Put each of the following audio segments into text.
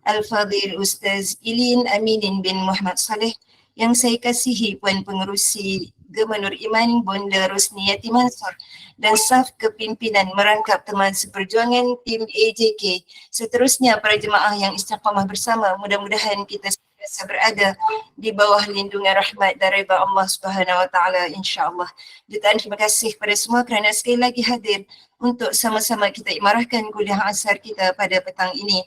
Al-Fadhil Ustaz Ilin Aminin bin Muhammad Saleh, yang saya kasihi Puan Pengerusi Gemenur Iman Bonda Rosniyati Mansur dan staf kepimpinan merangkap teman seperjuangan tim AJK. Seterusnya para jemaah yang istiqamah bersama, mudah-mudahan kita sentiasa berada di bawah lindungan rahmat dan redha Allah Subhanahu Wa Taala, insya-Allah. Jutaan terima kasih kepada semua kerana sekali lagi hadir untuk sama-sama kita imarahkan kuliah asar kita pada petang ini.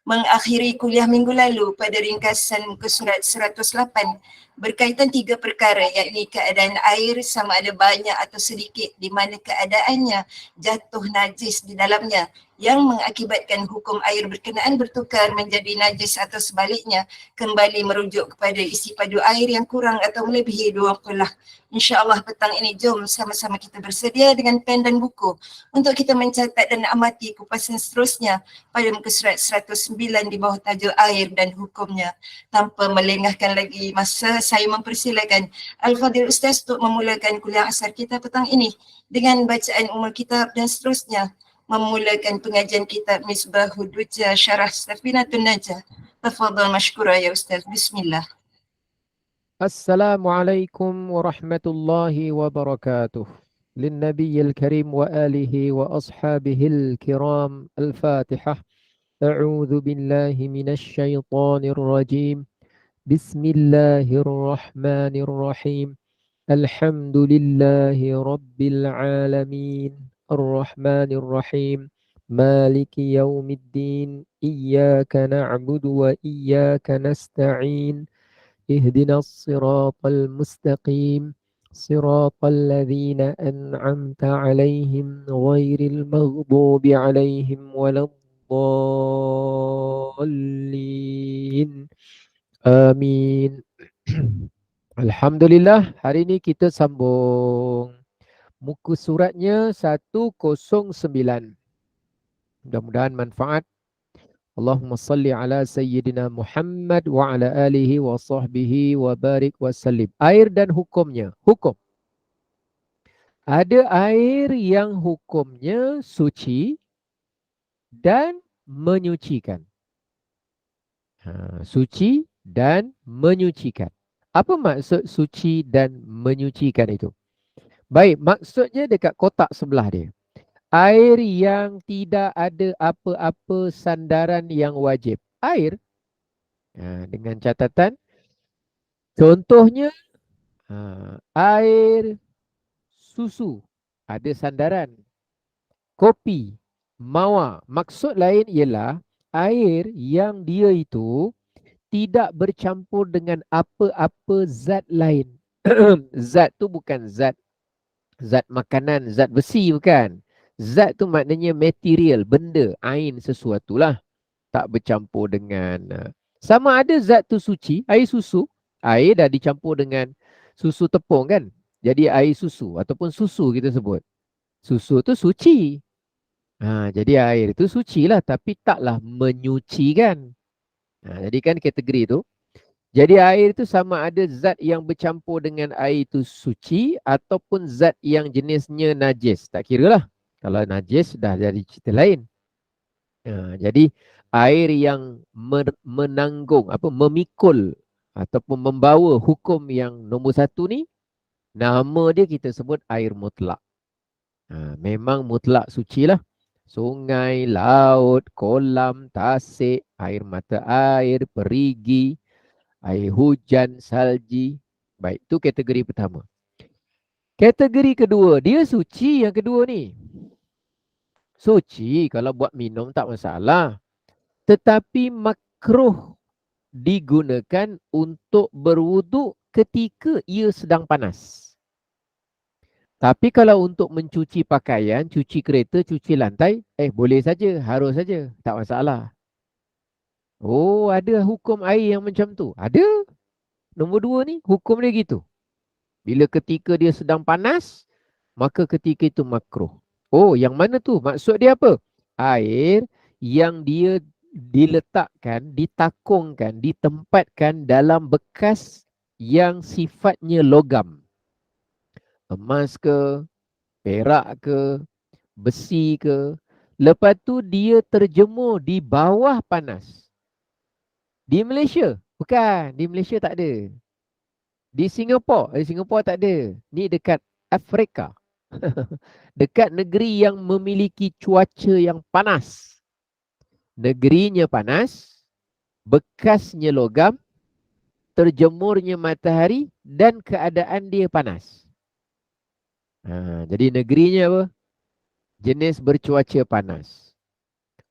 Mengakhiri kuliah minggu lalu pada ringkasan muka surat 108 berkaitan 3 perkara, yakni keadaan air sama ada banyak atau sedikit di mana keadaannya jatuh najis di dalamnya yang mengakibatkan hukum air berkenaan bertukar menjadi najis atau sebaliknya kembali merujuk kepada isi padu air yang kurang atau melebihi 2 qullah. InsyaAllah petang ini jom sama-sama kita bersedia dengan pen dan buku untuk kita mencatat dan amati kupasan seterusnya pada muka surat 109 di bawah tajuk air dan hukumnya. Tanpa melengahkan lagi masa, saya mempersilakan Al-Fadhil Ustaz untuk memulakan kuliah asar kita petang ini dengan bacaan umul kitab dan seterusnya memulakan pengajian kitab Misbahud Duja Syarah Safinatun Najah. Tafadhal mashkura ya Ustaz. Bismillah. Assalamualaikum warahmatullahi wabarakatuh. للنبي الكريم وآله وأصحابه الكرام الفاتحة. أعوذ بالله من الشيطان الرجيم. بسم الله الرحمن الرحيم. الحمد لله رب العالمين الرحمن الرحيم مالك يوم الدين إياك نعبد وإياك نستعين اهدنا الصراط المستقيم صراط الذين أنعمت عليهم غير المغضوب عليهم ولا الضالين. Amin. Alhamdulillah, hari ini kita sambung muka suratnya 109. Mudah-mudahan manfaat. Allahumma salli ala Sayyidina Muhammad wa ala alihi wa sahbihi wa barik wa sallim. Air dan hukumnya. Hukum. Ada air yang hukumnya suci dan menyucikan. Suci dan menyucikan. Apa maksud suci dan menyucikan itu? Baik, maksudnya dekat kotak sebelah dia. Air yang tidak ada apa-apa sandaran yang wajib. Air, dengan catatan, contohnya air susu, ada sandaran. Kopi, mawar. Maksud lain ialah air yang dia itu tidak bercampur dengan apa-apa zat lain. Zat tu bukan zat makanan, zat besi bukan. Zat tu maknanya material, benda, ain sesuatu lah. Tak bercampur dengan sama ada zat tu suci, air susu, air dah dicampur dengan susu tepung kan. Jadi air susu ataupun susu kita sebut. Susu tu suci. Jadi air itu suci lah tapi taklah menyucikan. Jadi kan kategori tu. Jadi air itu sama ada zat yang bercampur dengan air itu suci ataupun zat yang jenisnya najis. Tak kira lah. Kalau najis dah jadi cerita lain. Jadi air yang menanggung, memikul ataupun membawa hukum yang nombor 1 ni, nama dia kita sebut air mutlak. Memang mutlak suci lah. Sungai, laut, kolam, tasik, air mata air, perigi, air hujan, salji. Baik, itu kategori pertama. Kategori kedua, dia suci yang kedua ni. Suci kalau buat minum tak masalah. Tetapi makruh digunakan untuk berwuduk ketika ia sedang panas. Tapi kalau untuk mencuci pakaian, cuci kereta, cuci lantai, boleh saja, harus saja, tak masalah. Oh, ada hukum air yang macam tu? Ada. Nombor 2 ni, hukum dia gitu. Bila ketika dia sedang panas, maka ketika itu makruh. Oh, yang mana tu? Maksud dia apa? Air yang dia diletakkan, ditakungkan, ditempatkan dalam bekas yang sifatnya logam. Emas ke, perak ke, besi ke. Lepas tu dia terjemur di bawah panas. Di Malaysia? Bukan, di Malaysia tak ada. Di Singapura tak ada. Ni dekat Afrika. Dekat negeri yang memiliki cuaca yang panas. Negerinya panas, bekasnya logam, terjemurnya matahari dan keadaan dia panas. Jadi negerinya apa? Jenis bercuaca panas.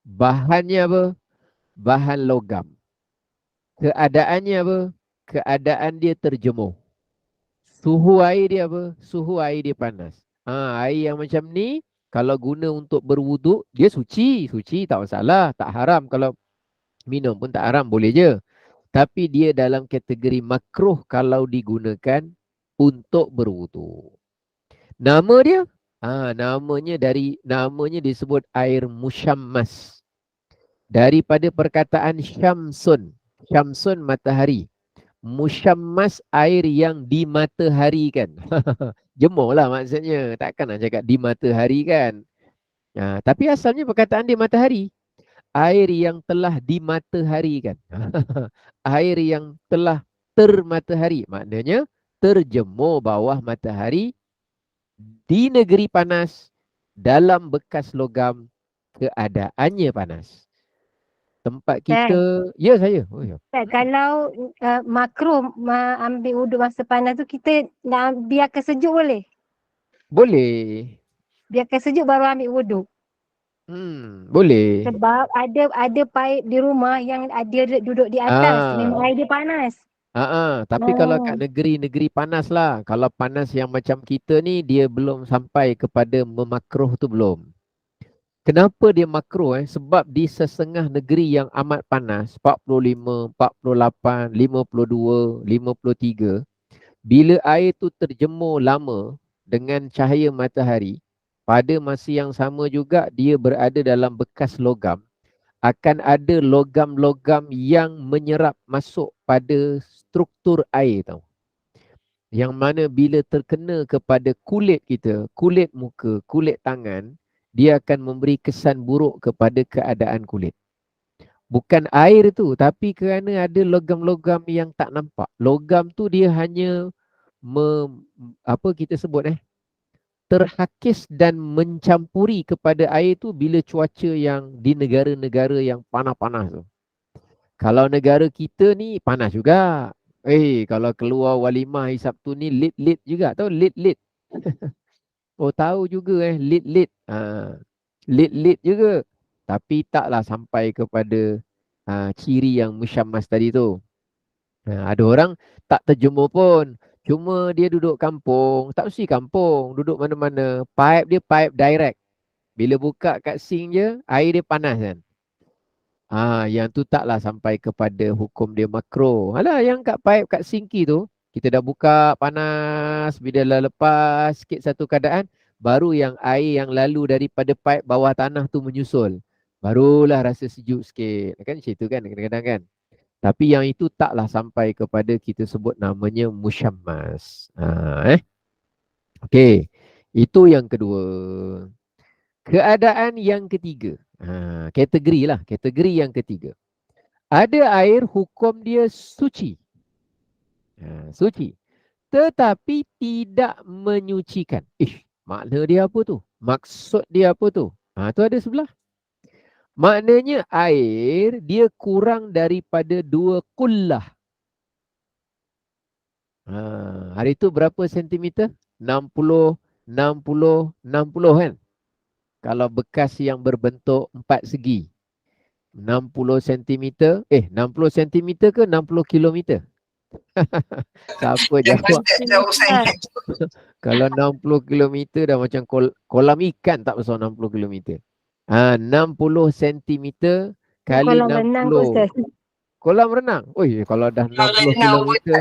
Bahannya apa? Bahan logam. Keadaannya apa? Keadaan dia terjemur. Suhu air dia apa? Suhu air dia panas. Air yang macam ni, kalau guna untuk berwuduk, dia suci. Suci tak masalah. Tak haram. Kalau minum pun tak haram. Boleh je. Tapi dia dalam kategori makruh kalau digunakan untuk berwuduk. Nama dia? Namanya disebut air musyammas. Daripada perkataan syamsun. Syamsun matahari. Musyammas air yang dimataharikan. Jemur lah maksudnya. Takkan nak cakap dimataharikan. Tapi asalnya perkataan dia matahari. Air yang telah dimataharikan. Air yang telah termatahari. Maknanya terjemur bawah matahari di negeri panas dalam bekas logam keadaannya panas. Tempat kita, ya saya. Oh, ya. Kalau makruh ambil wuduk masa panas tu, kita nak biarkan sejuk boleh? Boleh. Biarkan sejuk baru ambil wuduk. Boleh. Sebab ada paip di rumah yang dia duduk di atas, memang air dia panas. Tapi kalau kat negeri-negeri panas lah. Kalau panas yang macam kita ni, dia belum sampai kepada memakruh tu belum. Kenapa dia makruh? Sebab di sesengah negeri yang amat panas, 45, 48, 52, 53, bila air tu terjemur lama dengan cahaya matahari, pada masa yang sama juga dia berada dalam bekas logam, akan ada logam-logam yang menyerap masuk pada struktur air tau. Yang mana bila terkena kepada kulit kita, kulit muka, kulit tangan, dia akan memberi kesan buruk kepada keadaan kulit. Bukan air tu, tapi kerana ada logam-logam yang tak nampak. Logam tu dia hanya terhakis dan mencampuri kepada air tu bila cuaca yang di negara-negara yang panas-panas tu. Kalau negara kita ni panas juga. Kalau keluar walimah hari Sabtu ni lit-lit juga. Tahu lit-lit? Oh tahu juga lit-lit. Lit-lit juga. Tapi taklah sampai kepada ciri yang musyammas tadi tu. Ada orang tak terjemur pun. Cuma dia duduk kampung. Tak mesti kampung. Duduk mana-mana. Pipe dia pipe direct. Bila buka kat sink je, air dia panas kan. Yang tu taklah sampai kepada hukum dia makro. Alah, yang kat pipe kat sinki tu, kita dah buka panas, bila dah lepas sikit satu keadaan, baru yang air yang lalu daripada pipe bawah tanah tu menyusul. Barulah rasa sejuk sikit. Kan macam tu kan kadang-kadang kan. Tapi yang itu taklah sampai kepada kita sebut namanya musyammas. Okey. Itu yang kedua. Keadaan yang ketiga. Kategori lah. Kategori yang ketiga. Ada air hukum dia suci. Suci. Tetapi tidak menyucikan. Makna dia apa tu? Maksud dia apa tu? Tu ada sebelah. Maknanya air dia kurang daripada 2 kullah. Hari tu berapa sentimeter? 60, 60, 60 kan? Kalau bekas yang berbentuk 4 segi. 60 cm, 60 cm ke 60 kilometer? Siapa jawab? Jauh sangat. Kalau 60 kilometer dah macam kolam ikan tak besar 60 kilometer. 60 cm kali Kolam 60. renang kot, Ustaz. Kolam renang? Kalau dah 60 kilometer.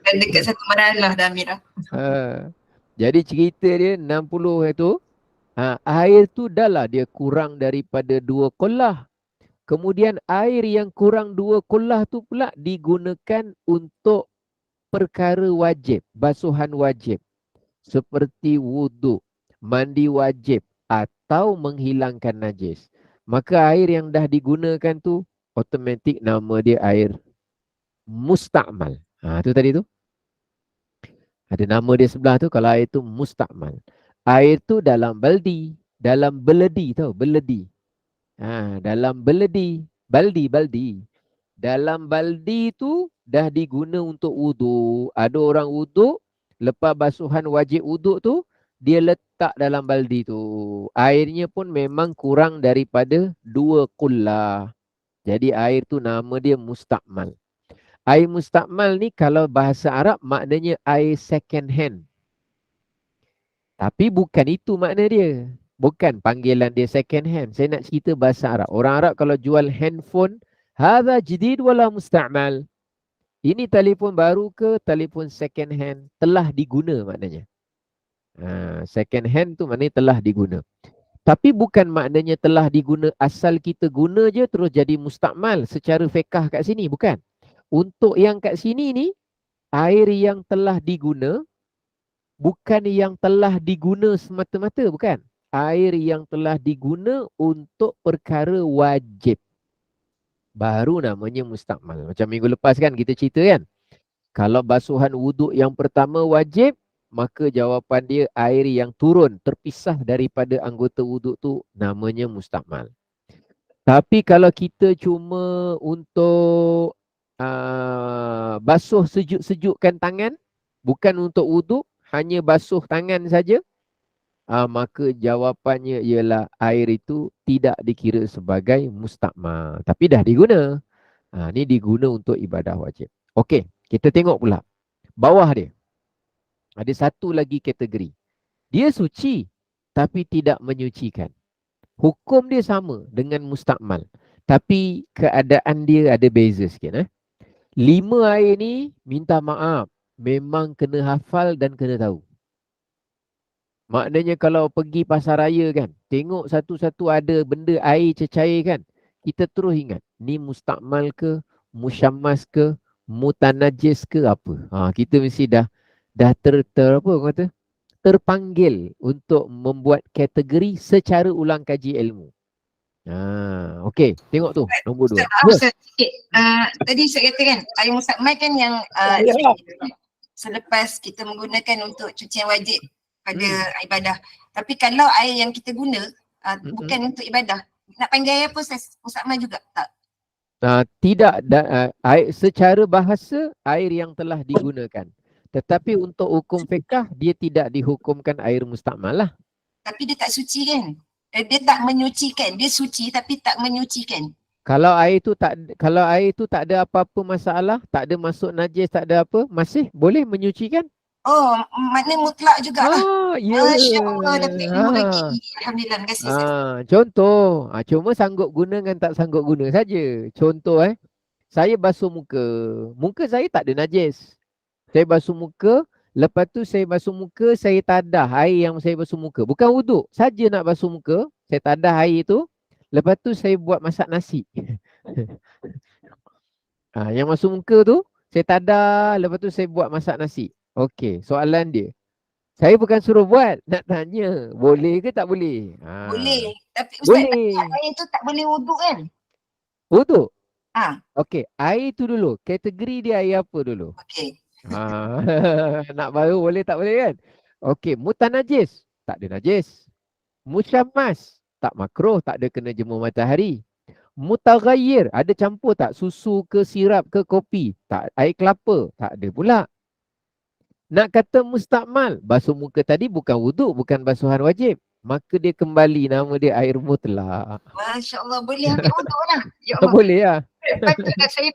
Dan dekat satu maralah dah Amira. Jadi cerita dia 60 itu, air tu dah lah dia kurang daripada 2 kullah. Kemudian air yang kurang 2 kullah tu pula digunakan untuk perkara wajib, basuhan wajib. Seperti wuduk, mandi wajib atau menghilangkan najis. Maka air yang dah digunakan tu automatik nama dia air musta'mal. Tu tadi tu. Ada nama dia sebelah tu, kalau air tu musta'mal. Air tu dalam baldi, dalam beledi tau, beledi. Dalam beledi, baldi. Dalam baldi tu dah diguna untuk wuduk. Ada orang wuduk, lepas basuhan wajib wuduk tu, dia letak dalam baldi tu. Airnya pun memang kurang daripada 2 qullah. Jadi air tu nama dia musta'mal. Air musta'mal ni kalau bahasa Arab maknanya air second hand. Tapi bukan itu makna dia. Bukan panggilan dia second hand. Saya nak cerita bahasa Arab. Orang Arab kalau jual handphone, hadha jadid wala musta'mal. Ini telefon baru ke telefon second hand, telah diguna maknanya. Second hand tu maknanya telah diguna. Tapi bukan maknanya telah diguna asal kita guna je terus jadi musta'mal secara fiqah kat sini. Bukan. Untuk yang kat sini ni, air yang telah diguna, bukan yang telah diguna semata-mata, bukan. Air yang telah diguna untuk perkara wajib. Baru namanya musta'mal. Macam minggu lepas kan kita cerita kan. Kalau basuhan wuduk yang pertama wajib, maka jawapan dia air yang turun, terpisah daripada anggota wuduk tu namanya musta'mal. Tapi kalau kita cuma untuk basuh sejuk-sejukkan tangan, bukan untuk wuduk, hanya basuh tangan saja, maka jawapannya ialah air itu tidak dikira sebagai musta'mal. Tapi dah diguna. Ni diguna untuk ibadah wajib. Okey, kita tengok pula. Bawah dia. Ada satu lagi kategori. Dia suci, tapi tidak menyucikan. Hukum dia sama dengan musta'mal. Tapi keadaan dia ada beza sikit. 5 air ni minta maaf. Memang kena hafal dan kena tahu. Maknanya kalau pergi pasar raya kan, tengok satu-satu ada benda air cecair kan, kita terus ingat, ni musta'mal ke, musyammas ke, mutanajis ke apa. Kita mesti dah apa orang kata, terpanggil untuk membuat kategori secara ulang kaji ilmu. Okey, tengok tu nombor 2. Ustaz, sikit. Tadi saya kata kan, air musta'mal kan yang selepas kita menggunakan untuk cucian wajib pada ibadah. Tapi kalau air yang kita guna bukan untuk ibadah, nak panggil air apa Ustaz? Musta'mal juga tak? Tidak, air, secara bahasa air yang telah digunakan. Tetapi untuk hukum fiqah dia tidak dihukumkan air musta'mal lah. Tapi dia tak suci kan? Dia tak menyucikan. Dia suci tapi tak menyucikan. Kalau air tu tak ada apa-apa masalah, tak ada masuk najis, tak ada apa, masih boleh menyucikan? Oh, maknanya mutlak jugalah. Ya. Masya Allah, dapat ilmu lagi. Alhamdulillah, terima kasih. Contoh, cuma sanggup guna dengan tak sanggup guna saja. Contoh saya basuh muka. Muka saya tak ada najis. Saya basuh muka, lepas tu saya basuh muka, saya tadah air yang saya basuh muka. Bukan wuduk, saja nak basuh muka, saya tadah air tu, lepas tu saya buat masak nasi. Yang basuh muka tu, saya tadah, lepas tu saya buat masak nasi. Okey, soalan dia. Saya bukan suruh buat, nak tanya, boleh ke tak boleh? Boleh, tapi Ustaz, boleh. air tu tak boleh wuduk kan? Wuduk? Okey, air tu dulu, kategori dia air apa dulu? Okey. Nak baru boleh tak boleh kan? Okey, mutanajis, tak ada najis. Musyammas, tak makruh, tak ada kena jemur matahari. Mutaghayyir, ada campur tak susu ke sirap ke kopi? Tak, air kelapa, tak ada pula. Nak kata musta'mal, basuh muka tadi bukan wuduk, bukan basuhan wajib. Maka dia kembali nama dia air mutlak. Masya Allah, boleh ambil wuduk lah. Ya Allah. Boleh lah. Patutlah saya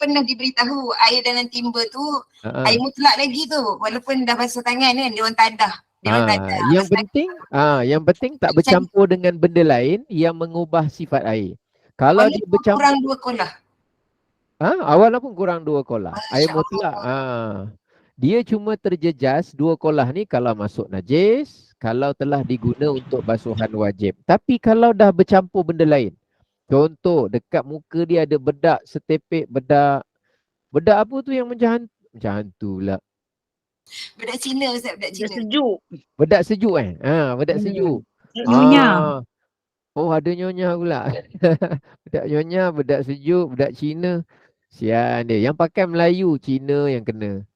pernah diberitahu air dalam timba tu air mutlak lagi tu. Walaupun dah basuh tangan kan, dia orang tadah. Yang penting tak bercampur dengan benda lain yang mengubah sifat air. Kalau dia bercampur kurang 2 kolah. Awal pun kurang 2 kolah. Air mutlak. Dia cuma terjejas 2 kolah ni kalau masuk najis, kalau telah diguna untuk basuhan wajib. Tapi kalau dah bercampur benda lain, contoh dekat muka dia ada bedak, setepek bedak. Bedak apa tu yang macam hantu pula? Bedak Cina Ustaz, bedak Cina. Sejuk. Bedak sejuk bedak sejuk. Oh, ada nyonya pula. Budak nyonya, budak sejuk, budak Cina. Sian dia. Yang pakai Melayu, Cina yang kena.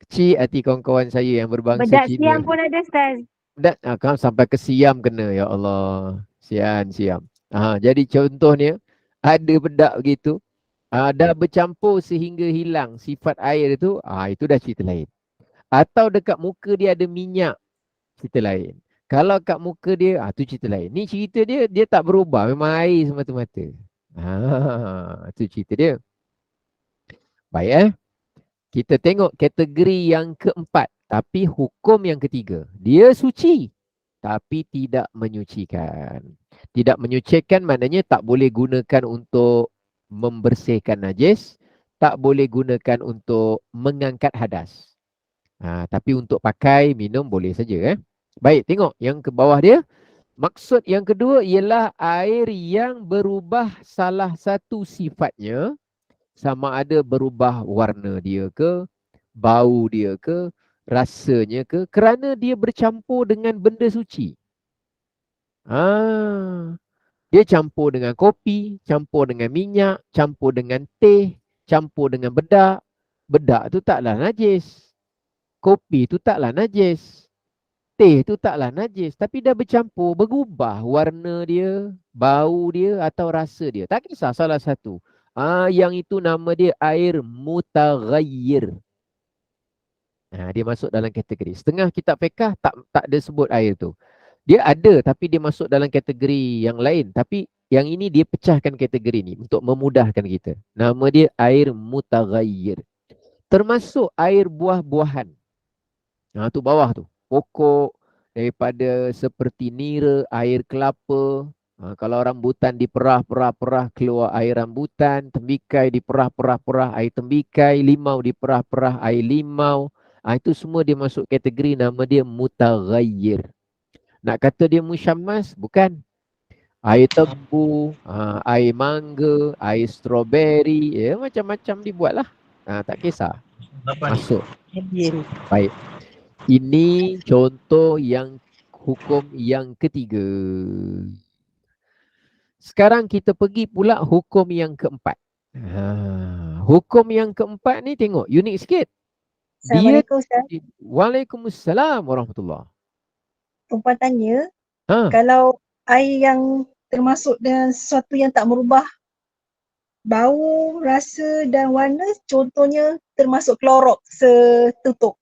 Kecil hati kawan-kawan saya yang berbangsa Bedak Cina. siam pun ada Ustaz. Dan kan sampai ke Siam kena. Ya Allah. Sian, Siam. Jadi contohnya, ada bedak begitu. Dah bercampur sehingga hilang sifat air itu. Itu dah cerita lain. Atau dekat muka dia ada minyak. Cerita lain. Kalau kat muka dia, tu cerita lain. Ni cerita dia, dia tak berubah. Memang air semata-mata. Tu cerita dia. Baik Kita tengok kategori yang keempat. Tapi hukum yang ketiga. Dia suci. Tapi tidak menyucikan. Tidak menyucikan maknanya tak boleh gunakan untuk membersihkan najis. Tak boleh gunakan untuk mengangkat hadas. Tapi untuk pakai, minum boleh saja. Baik, tengok yang ke bawah dia. Maksud yang kedua ialah air yang berubah salah satu sifatnya. Sama ada berubah warna dia ke, bau dia ke, rasanya ke, kerana dia bercampur dengan benda suci. Dia campur dengan kopi, campur dengan minyak, campur dengan teh, campur dengan bedak. Bedak tu taklah najis. Kopi tu taklah najis. Teh tu taklah najis. Tapi dah bercampur, berubah warna dia, bau dia atau rasa dia. Tak kisah salah satu. Yang itu nama dia air mutaghayyir. Dia masuk dalam kategori. Setengah kitab fiqh tak ada sebut air tu. Dia ada tapi dia masuk dalam kategori yang lain. Tapi yang ini dia pecahkan kategori ni untuk memudahkan kita. Nama dia air mutaghayyir. Termasuk air buah-buahan. Tu bawah tu. Pokok, daripada seperti nira, air kelapa. Kalau rambutan diperah-perah-perah keluar air rambutan. Tembikai diperah-perah-perah air tembikai. Limau diperah-perah air limau. Itu semua dia masuk kategori nama dia mutaghayyir. Nak kata dia musyammas? Bukan. Air tebu, air mangga, air strawberry. Macam-macam dibuatlah. Tak kisah. Masuk. Baik. Ini contoh yang hukum yang ketiga. Sekarang kita pergi pula hukum yang keempat. Hukum yang keempat ni tengok unik sikit. Dia Assalamualaikum Ustaz. Waalaikumsalam warahmatullahi. Perempuan tanya, Ha, kalau air yang termasuk dengan sesuatu yang tak merubah bau, rasa dan warna, contohnya termasuk klorok setutup,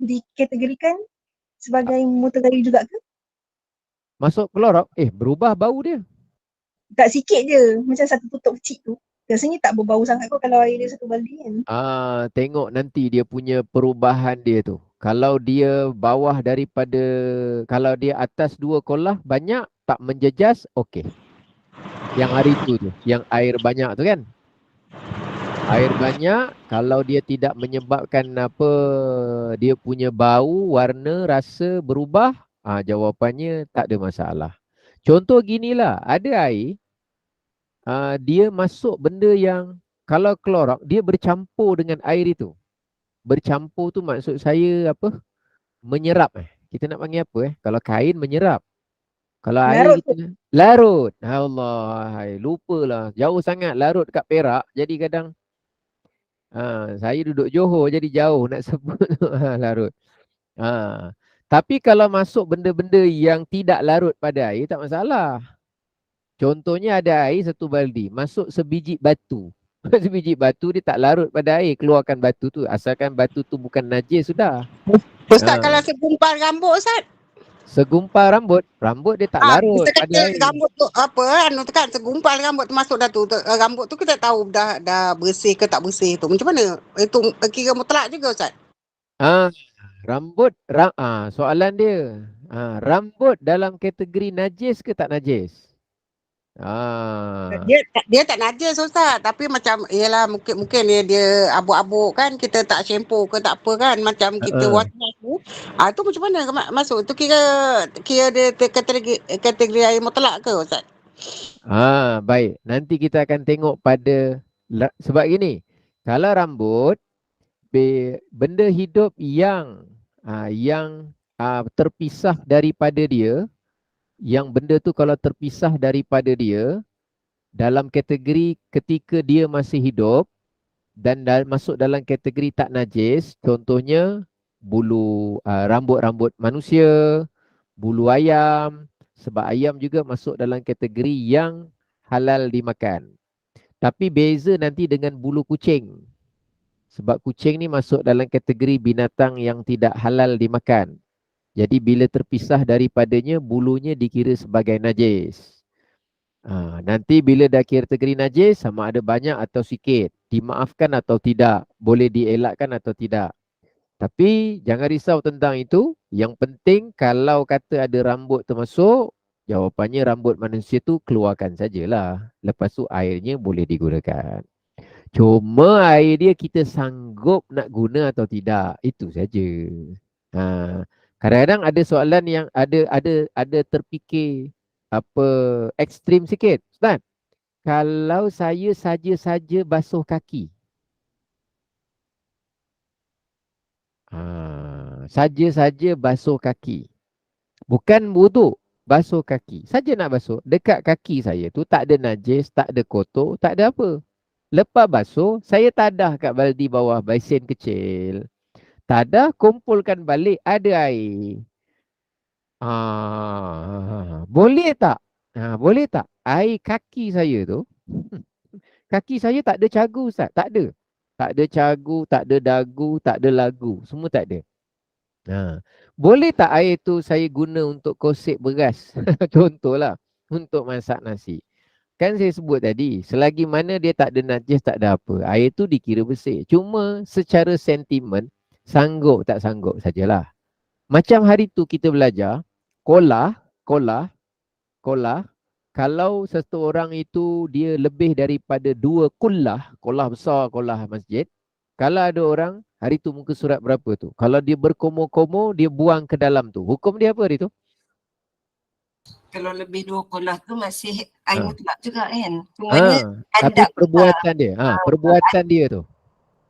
dikategorikan sebagai mutaghayyir juga ke? masuk kelorok. Berubah bau dia. Tak sikit je, macam satu tutup kecil tu. Biasanya tak berbau sangat kot kalau air dia satu baldi kan. Tengok nanti dia punya perubahan dia tu. Kalau dia bawah daripada, kalau dia atas 2 kolah banyak tak menjejas, okey. Yang hari tu, yang air banyak tu kan. Air banyak, kalau dia tidak menyebabkan dia punya bau, warna, rasa berubah, jawapannya tak ada masalah. Contoh ginilah, ada air, dia masuk benda yang, kalau klorak, dia bercampur dengan air itu. Bercampur tu maksud saya apa? Menyerap. Kita nak panggil apa? Kalau kain menyerap. Kalau air Larut tu. kita larut. Allah, lupalah. Jauh sangat larut kat Perak. Jadi kadang saya duduk Johor jadi jauh nak sebut larut. Tapi kalau masuk benda-benda yang tidak larut pada air tak masalah. Contohnya ada air satu baldi, masuk sebiji batu. Sebiji batu dia tak larut pada air, keluarkan batu tu. Asalkan batu tu bukan najis sudah. Ustaz, kalau Ha. segumpal rambut Ustaz, Segumpal rambut dia tak larut kita pada kata air. rambut tu apa, tu kan segumpal rambut tu masuk dah tu, rambut tu kita tahu dah bersih ke tak bersih tu. Macam mana? Itu kira mutlak juga Ustaz? Rambut, soalan dia. Rambut dalam kategori najis ke tak najis? Dia tak najis Ustaz, tapi macam ialah mungkin dia abuk-abuk kan, kita tak shampoo ke tak apa kan, macam kita wash tu. Tu macam mana masuk? Tu kira dia kategori air mutlak ke Ustaz? Baik. Nanti kita akan tengok pada, sebab gini, kalau rambut, benda hidup yang terpisah daripada dia, yang benda tu kalau terpisah daripada dia dalam kategori ketika dia masih hidup dan masuk dalam kategori tak najis, contohnya bulu rambut-rambut manusia, bulu ayam, sebab ayam juga masuk dalam kategori yang halal dimakan. Tapi beza nanti dengan bulu kucing. Sebab kucing ni masuk dalam kategori binatang yang tidak halal dimakan. Jadi bila terpisah daripadanya, bulunya dikira sebagai najis. Nanti bila dah kira kategori najis, sama ada banyak atau sikit, dimaafkan atau tidak, boleh dielakkan atau tidak. Tapi jangan risau tentang itu. Yang penting kalau kata ada rambut termasuk, jawapannya rambut manusia tu keluarkan sajalah. Lepas tu airnya boleh digunakan. Cuma air dia kita sanggup nak guna atau tidak. Itu saja. Kadang-kadang ada soalan yang ada terfikir apa ekstrim sikit. Ustaz, kalau saya saja-saja basuh kaki. Saja-saja basuh kaki. Bukan wuduk, basuh kaki. Saja nak basuh. Dekat kaki saya tu tak ada najis, tak ada kotor, tak ada apa. Lepas basuh, saya tadah kat baldi bawah basin kecil. Tadah, kumpulkan balik, ada air. Boleh tak? Boleh tak? Air kaki saya tu, kaki saya tak ada cagu, Ustaz. Tak ada. Tak ada cagu, tak ada dagu, tak ada lagu. Semua tak ada. Boleh tak air tu saya guna untuk kosek beras? Contohlah, untuk masak nasi. Kan saya sebut tadi, selagi mana dia tak ada najis, tak ada apa, air tu dikira bersih. Cuma secara sentimen, sanggup tak sanggup sajalah. Macam hari tu kita belajar, kolah, kalau seseorang itu dia lebih daripada 2 kullah besar, kullah masjid, kalau ada orang, hari tu muka surat berapa tu? Kalau dia berkomo-komo, dia buang ke dalam tu. Hukum dia apa hari tu? Kalau lebih 2 kolah tu masih air mutlak juga kan. Tapi perbuatan dia, perbuatan dia tu.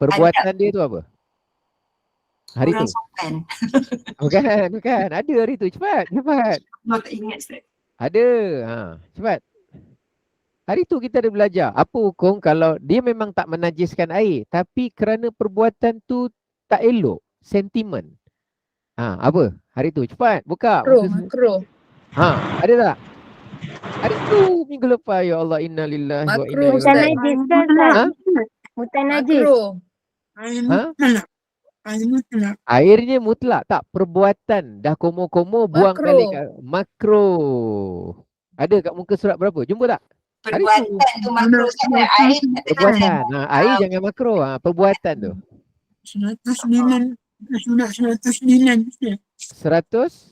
Perbuatan dia tu apa? Hari tu. Bukan. Ada hari tu. Cepat. Aku tak ingat, Ustaz. Ada. Cepat. Hari tu kita ada belajar. Apa hukum kalau dia memang tak menajiskan air, tapi kerana perbuatan tu tak elok, sentimen. Apa? Hari tu. Cepat. Buka. Makro. Ada tak? Hari tu minggu lepas. Ya Allah, inna lillahi wa inna ilaihi raji'un. Mutanajis. Airnya mutlak tak, perbuatan dah komo-komo buang balik makro. Ada kat muka surat berapa? Jumpa tak? Perbuatan tu makro sangat, air perbuatan. Air jangan makro, perbuatan tu. 109. 109 yang tadi. 107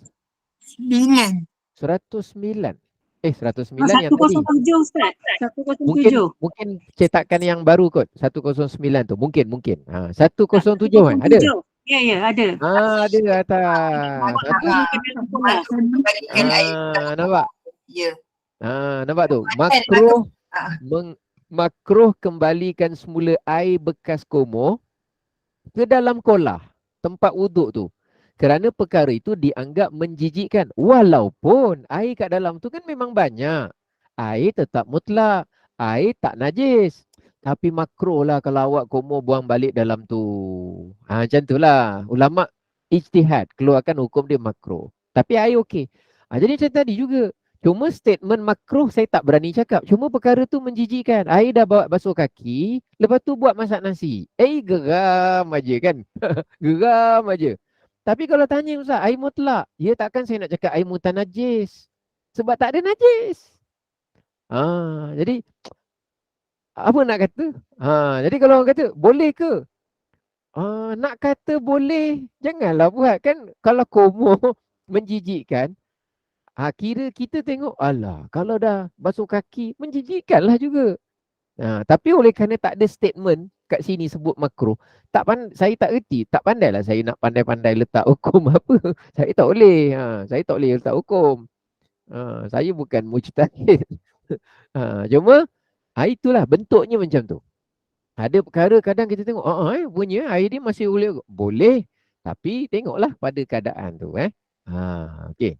Ustaz. 107. Mungkin cetakan yang baru kot. 109 tu. Mungkin. 107 kan? Ada? Ya, ada. Ada atas. Nampak? Ya. Nampak tu? Makruh kembalikan semula air bekas komo ke dalam kolah, tempat wuduk tu. Kerana perkara itu dianggap menjijikkan. Walaupun air kat dalam tu kan memang banyak. Air tetap mutlak. Air tak najis. Tapi makruh lah kalau awak komo buang balik dalam tu. Macam tu lah. Ulama' ijtihad. Keluarkan hukum dia makruh. Tapi air okey. Jadi macam tadi juga. Cuma statement makruh saya tak berani cakap. Cuma perkara tu menjijikkan. Air dah bawa basuh kaki. Lepas tu buat masak nasi. Geram aja kan. Geram aja. Tapi kalau tanya Ustaz, air mutlak. Ya takkan saya nak cakap air mutanajis. Sebab tak ada najis. Jadi, apa nak kata? Jadi kalau orang kata, boleh ke? Nak kata boleh, janganlah buat. Kan kalau komo menjijikkan, kira kita tengok, alah, kalau dah basuh kaki, menjijikkanlah juga. Tapi oleh kerana tak ada statement kat sini sebut makruh, saya tak erti, tak pandailah saya nak pandai-pandai letak hukum apa. Saya tak boleh. Saya tak boleh letak hukum. Saya bukan mujtahid. Cuma itulah bentuknya macam tu. Ada perkara kadang kita tengok, punya air dia masih boleh. Boleh, tapi tengoklah pada keadaan tu. Okey.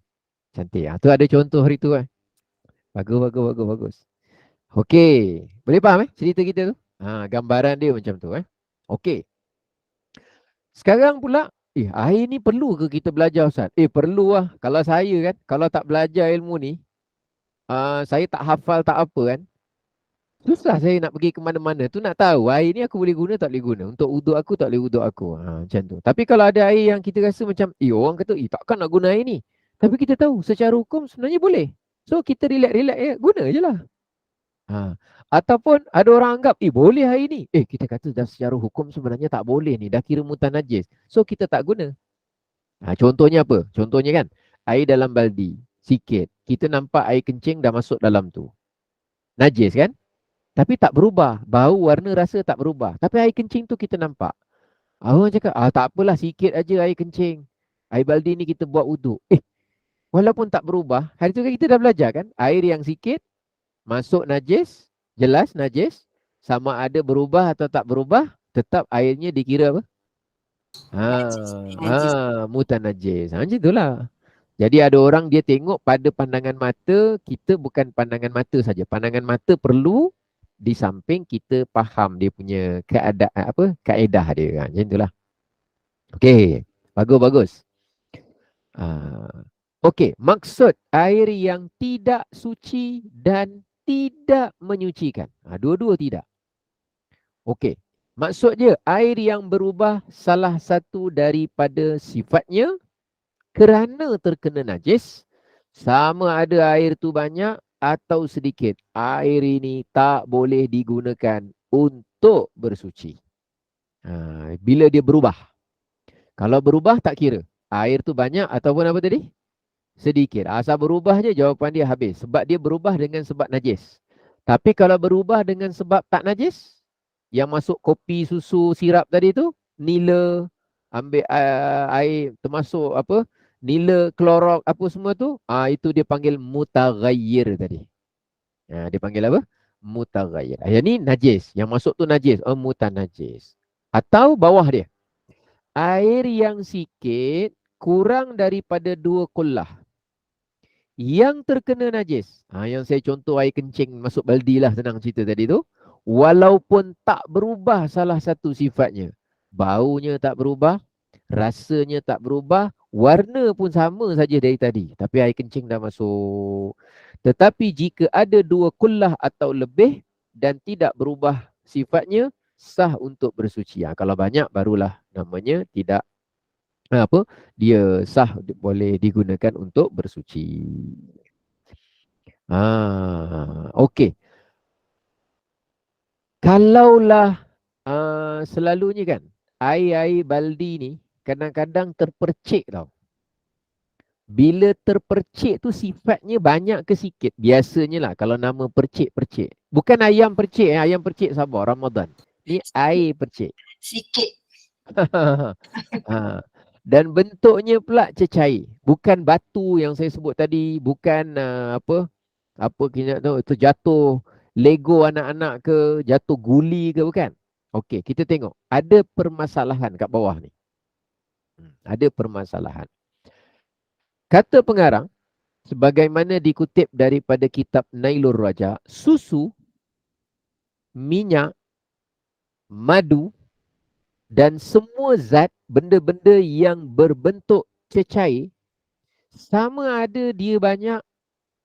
Cantik. Tu ada contoh hari tu. Bagus. Okey. Boleh faham cerita kita tu? Gambaran dia macam tu. Okey. Sekarang pula, air ni perlu ke kita belajar Ustaz? Perlu lah. Kalau saya kan, kalau tak belajar ilmu ni, saya tak hafal tak apa kan, susah saya nak pergi ke mana-mana. Tu nak tahu air ni aku boleh guna tak boleh guna. Untuk uduk aku tak boleh uduk aku. Macam tu. Tapi kalau ada air yang kita rasa macam, orang kata, takkan nak guna air ni. Tapi kita tahu secara hukum sebenarnya boleh. So kita relax-relax guna je lah. Ataupun ada orang anggap, boleh air ni. Kita kata dah secara hukum sebenarnya tak boleh ni. Dah kira mutan najis. So kita tak guna. Contohnya apa? Contohnya kan, air dalam baldi. Sikit. Kita nampak air kencing dah masuk dalam tu. Najis kan? Tapi tak berubah. Bau, warna, rasa tak berubah. Tapi air kencing tu kita nampak. Orang cakap, tak apalah sikit aja air kencing. Air baldi ni kita buat uduk. Walaupun tak berubah, hari tu kan kita dah belajar kan? Air yang sikit, masuk najis, jelas najis. Sama ada berubah atau tak berubah, tetap airnya dikira apa? Mutan najis. Macam itulah. Jadi ada orang dia tengok pada pandangan mata, kita bukan pandangan mata saja. Pandangan mata perlu di samping kita faham dia punya keadaan kaedah dia. Macam itulah. Okey, bagus. Okey, maksud air yang tidak suci dan tidak menyucikan. Dua-dua tidak. Okey, maksud dia air yang berubah salah satu daripada sifatnya kerana terkena najis, sama ada air tu banyak atau sedikit. Air ini tak boleh digunakan untuk bersuci. Bila dia berubah. Kalau berubah tak kira. Air tu banyak ataupun apa tadi? Sedikit. Asal berubah je jawapan dia habis. Sebab dia berubah dengan sebab najis. Tapi kalau berubah dengan sebab tak najis, yang masuk kopi, susu, sirap tadi tu, nila, ambil air termasuk nila, klorok, apa semua tu, itu dia panggil mutaghayyir tadi. Dia panggil apa? Mutaghayyir. Yang ni najis. Yang masuk tu najis. Mutanajis. Atau bawah dia. Air yang sikit kurang daripada 2 kullah. Yang terkena najis. Yang saya contoh air kencing masuk baldi lah, senang cerita tadi tu. Walaupun tak berubah salah satu sifatnya. Baunya tak berubah. Rasanya tak berubah. Warna pun sama saja dari tadi. Tapi air kencing dah masuk. Tetapi jika ada 2 kullah atau lebih dan tidak berubah sifatnya, sah untuk bersuci. Kalau banyak barulah namanya tidak dia sah boleh digunakan untuk bersuci. Okey. Kalaulah selalunya kan air-air baldi ni kadang-kadang terpercik tau. Bila terpercik tu sifatnya banyak ke sikit? Biasanya lah kalau nama percik-percik. Bukan ayam percik, ayam percik sabar Ramadan. Ni air percik. Sikit. Dan bentuknya pula cecair. Bukan batu yang saya sebut tadi, bukan apa kita tahu itu jatuh Lego anak-anak ke, jatuh guli ke, bukan. Okey, kita tengok. Ada permasalahan kat bawah ni. Ada permasalahan. Kata pengarang, sebagaimana dikutip daripada kitab Nailur Raja, susu, minyak, madu dan semua zat, benda-benda yang berbentuk cecair, sama ada dia banyak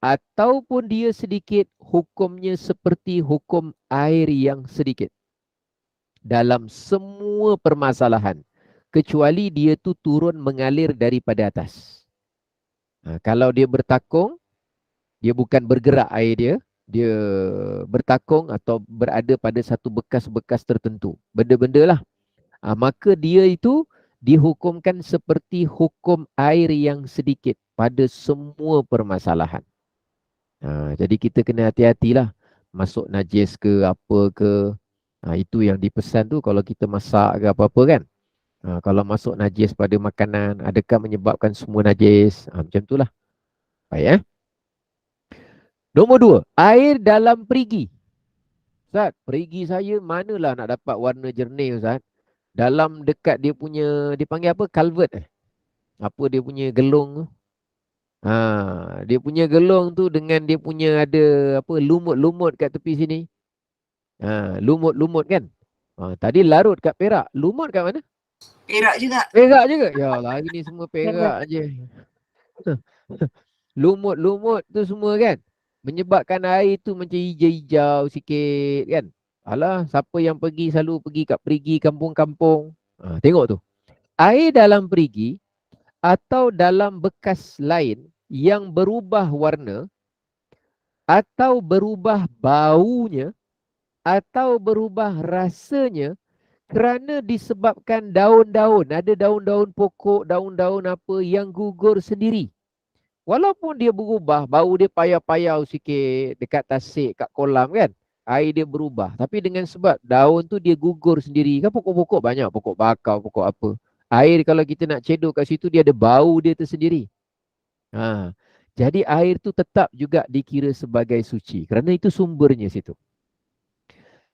ataupun dia sedikit, hukumnya seperti hukum air yang sedikit. Dalam semua permasalahan. Kecuali dia tu turun mengalir daripada atas. Kalau dia bertakung, dia bukan bergerak air dia. Dia bertakung atau berada pada satu bekas-bekas tertentu. Benda-benda lah. Maka dia itu dihukumkan seperti hukum air yang sedikit pada semua permasalahan. Jadi kita kena hati-hatilah masuk najis ke apa ke. Itu yang dipesan tu kalau kita masak ke apa-apa kan. Kalau masuk najis pada makanan, adakah menyebabkan semua najis? Macam itulah. Baik Nombor 2, air dalam perigi. Ustaz, perigi saya manalah nak dapat warna jernih Ustaz. Dalam dekat dia punya, dia panggil apa? Culvert Apa dia punya gelung tu? Dia punya gelung tu dengan dia punya ada apa lumut-lumut kat tepi sini. Lumut-lumut kan. Tadi larut kat Perak. Lumut kat mana? Perak juga. Perak juga. Ya Allah, hari ni semua Perak je. Lumut-lumut tu semua kan. Menyebabkan air tu macam hijau-hijau sikit kan. Alah, siapa yang selalu pergi kat perigi kampung-kampung. Tengok tu. Air dalam perigi atau dalam bekas lain yang berubah warna atau berubah baunya atau berubah rasanya kerana disebabkan daun-daun, ada daun-daun pokok, daun-daun apa yang gugur sendiri. Walaupun dia berubah, bau dia payau-payau sikit dekat tasik, kat kolam kan, air dia berubah. Tapi dengan sebab daun tu dia gugur sendiri. Kan pokok-pokok banyak, pokok bakau, pokok apa. Air kalau kita nak cedok kat situ, dia ada bau dia tersendiri. Jadi air tu tetap juga dikira sebagai suci. Kerana itu sumbernya situ.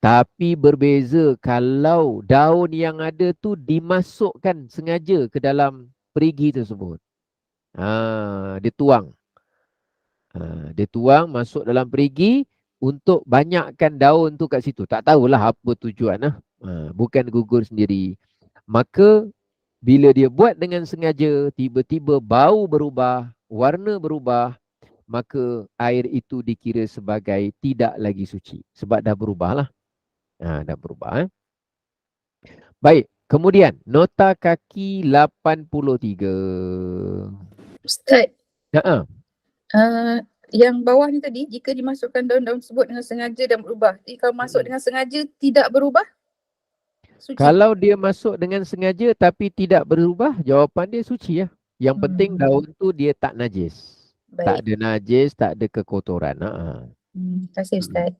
Tapi berbeza kalau daun yang ada tu dimasukkan sengaja ke dalam perigi tersebut. Dia tuang. Dia tuang masuk dalam perigi untuk banyakkan daun tu kat situ. Tak tahulah apa tujuan. Bukan gugur sendiri. Maka bila dia buat dengan sengaja, tiba-tiba bau berubah, warna berubah, maka air itu dikira sebagai tidak lagi suci. Sebab dah berubah lah. Dah berubah. Baik, kemudian nota kaki 83. Ustaz, Ha. yang bawah ni tadi, jika dimasukkan daun-daun tersebut dengan sengaja dan berubah. Jadi kalau masuk dengan sengaja tidak berubah, suci. Kalau dia masuk dengan sengaja tapi tidak berubah, jawapan dia suci ya. Yang penting daun tu dia tak najis. Baik. Tak ada najis, tak ada kekotoran. Terima kasih Ustaz.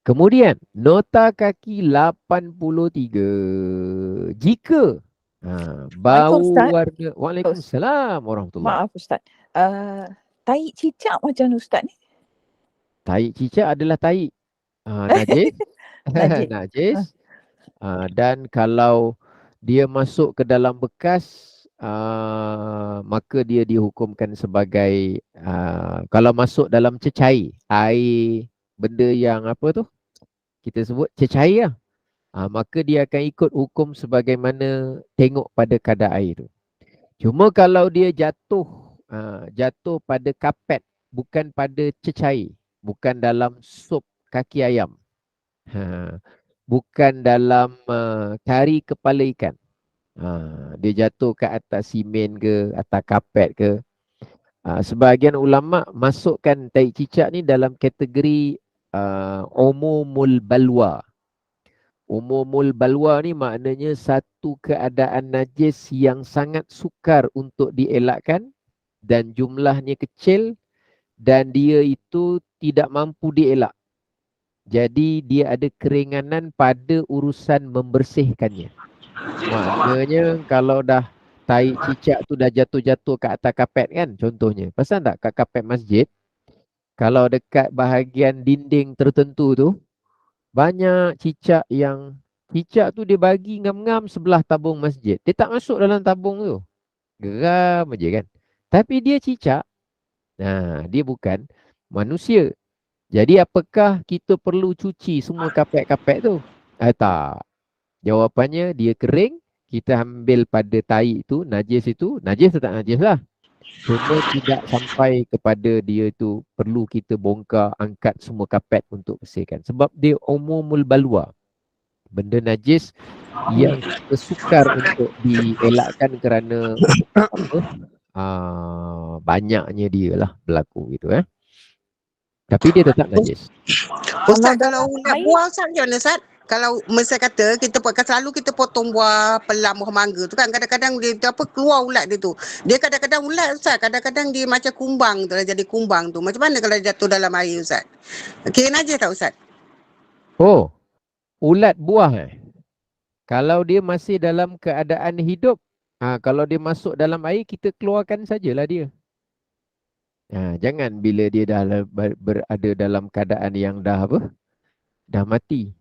Kemudian nota kaki 83. Jika bau Ustaz. warna. Waalaikumsalam warahmatullahi. Maaf Ustaz. Tai cicak macam mana Ustaz ni? Tai cicak adalah tai. Najis. Najis. Najis. Dan kalau dia masuk ke dalam bekas, maka dia dihukumkan sebagai kalau masuk dalam cecair, air, benda yang apa tu kita sebut cecair lah. Maka dia akan ikut hukum sebagaimana tengok pada kadar air tu. Cuma kalau dia jatuh pada kapet, bukan pada cecair, bukan dalam sup kaki ayam, bukan dalam kari kepala ikan, dia jatuh ke atas simen ke, atas kapet ke, sebahagian ulama masukkan tai cicak ni dalam kategori umumul balwa. Umumul balwa ni maknanya satu keadaan najis yang sangat sukar untuk dielakkan dan jumlahnya kecil dan dia itu tidak mampu dielak. Jadi dia ada keringanan pada urusan membersihkannya. Maknanya kalau dah tai cicak tu dah jatuh-jatuh kat atas kapet kan, contohnya. Pasal tak kat kapet masjid, kalau dekat bahagian dinding tertentu tu, banyak cicak tu dia bagi ngam-ngam sebelah tabung masjid. Dia tak masuk dalam tabung tu. Geram aja kan. Tapi dia cicak. Dia bukan manusia. Jadi apakah kita perlu cuci semua kapet-kapet tu? Tak. Jawapannya dia kering, kita ambil pada tai itu, najis tetap najis lah. Cuma tidak sampai kepada dia tu perlu kita bongkar, angkat semua kapet untuk bersihkan. Sebab dia umumul balwa. Benda najis yang sukar untuk dielakkan kerana banyaknya dia lah berlaku gitu. Tapi dia tetap najis. Ustaz, kalau nak buah Ustaz macam mana Ustaz? Kalau misal kata selalu kita potong buah pelam, buah mangga tu kan, kadang-kadang dia keluar ulat dia tu. Dia kadang-kadang ulat Ustaz, kadang-kadang dia macam kumbang tu, jadi kumbang tu. Macam mana kalau jatuh dalam air Ustaz? Kira najis tak Ustaz? Oh, ulat buah kalau dia masih dalam keadaan hidup, kalau dia masuk dalam air, kita keluarkan sajalah dia. Jangan bila dia dah berada dalam keadaan yang dah mati.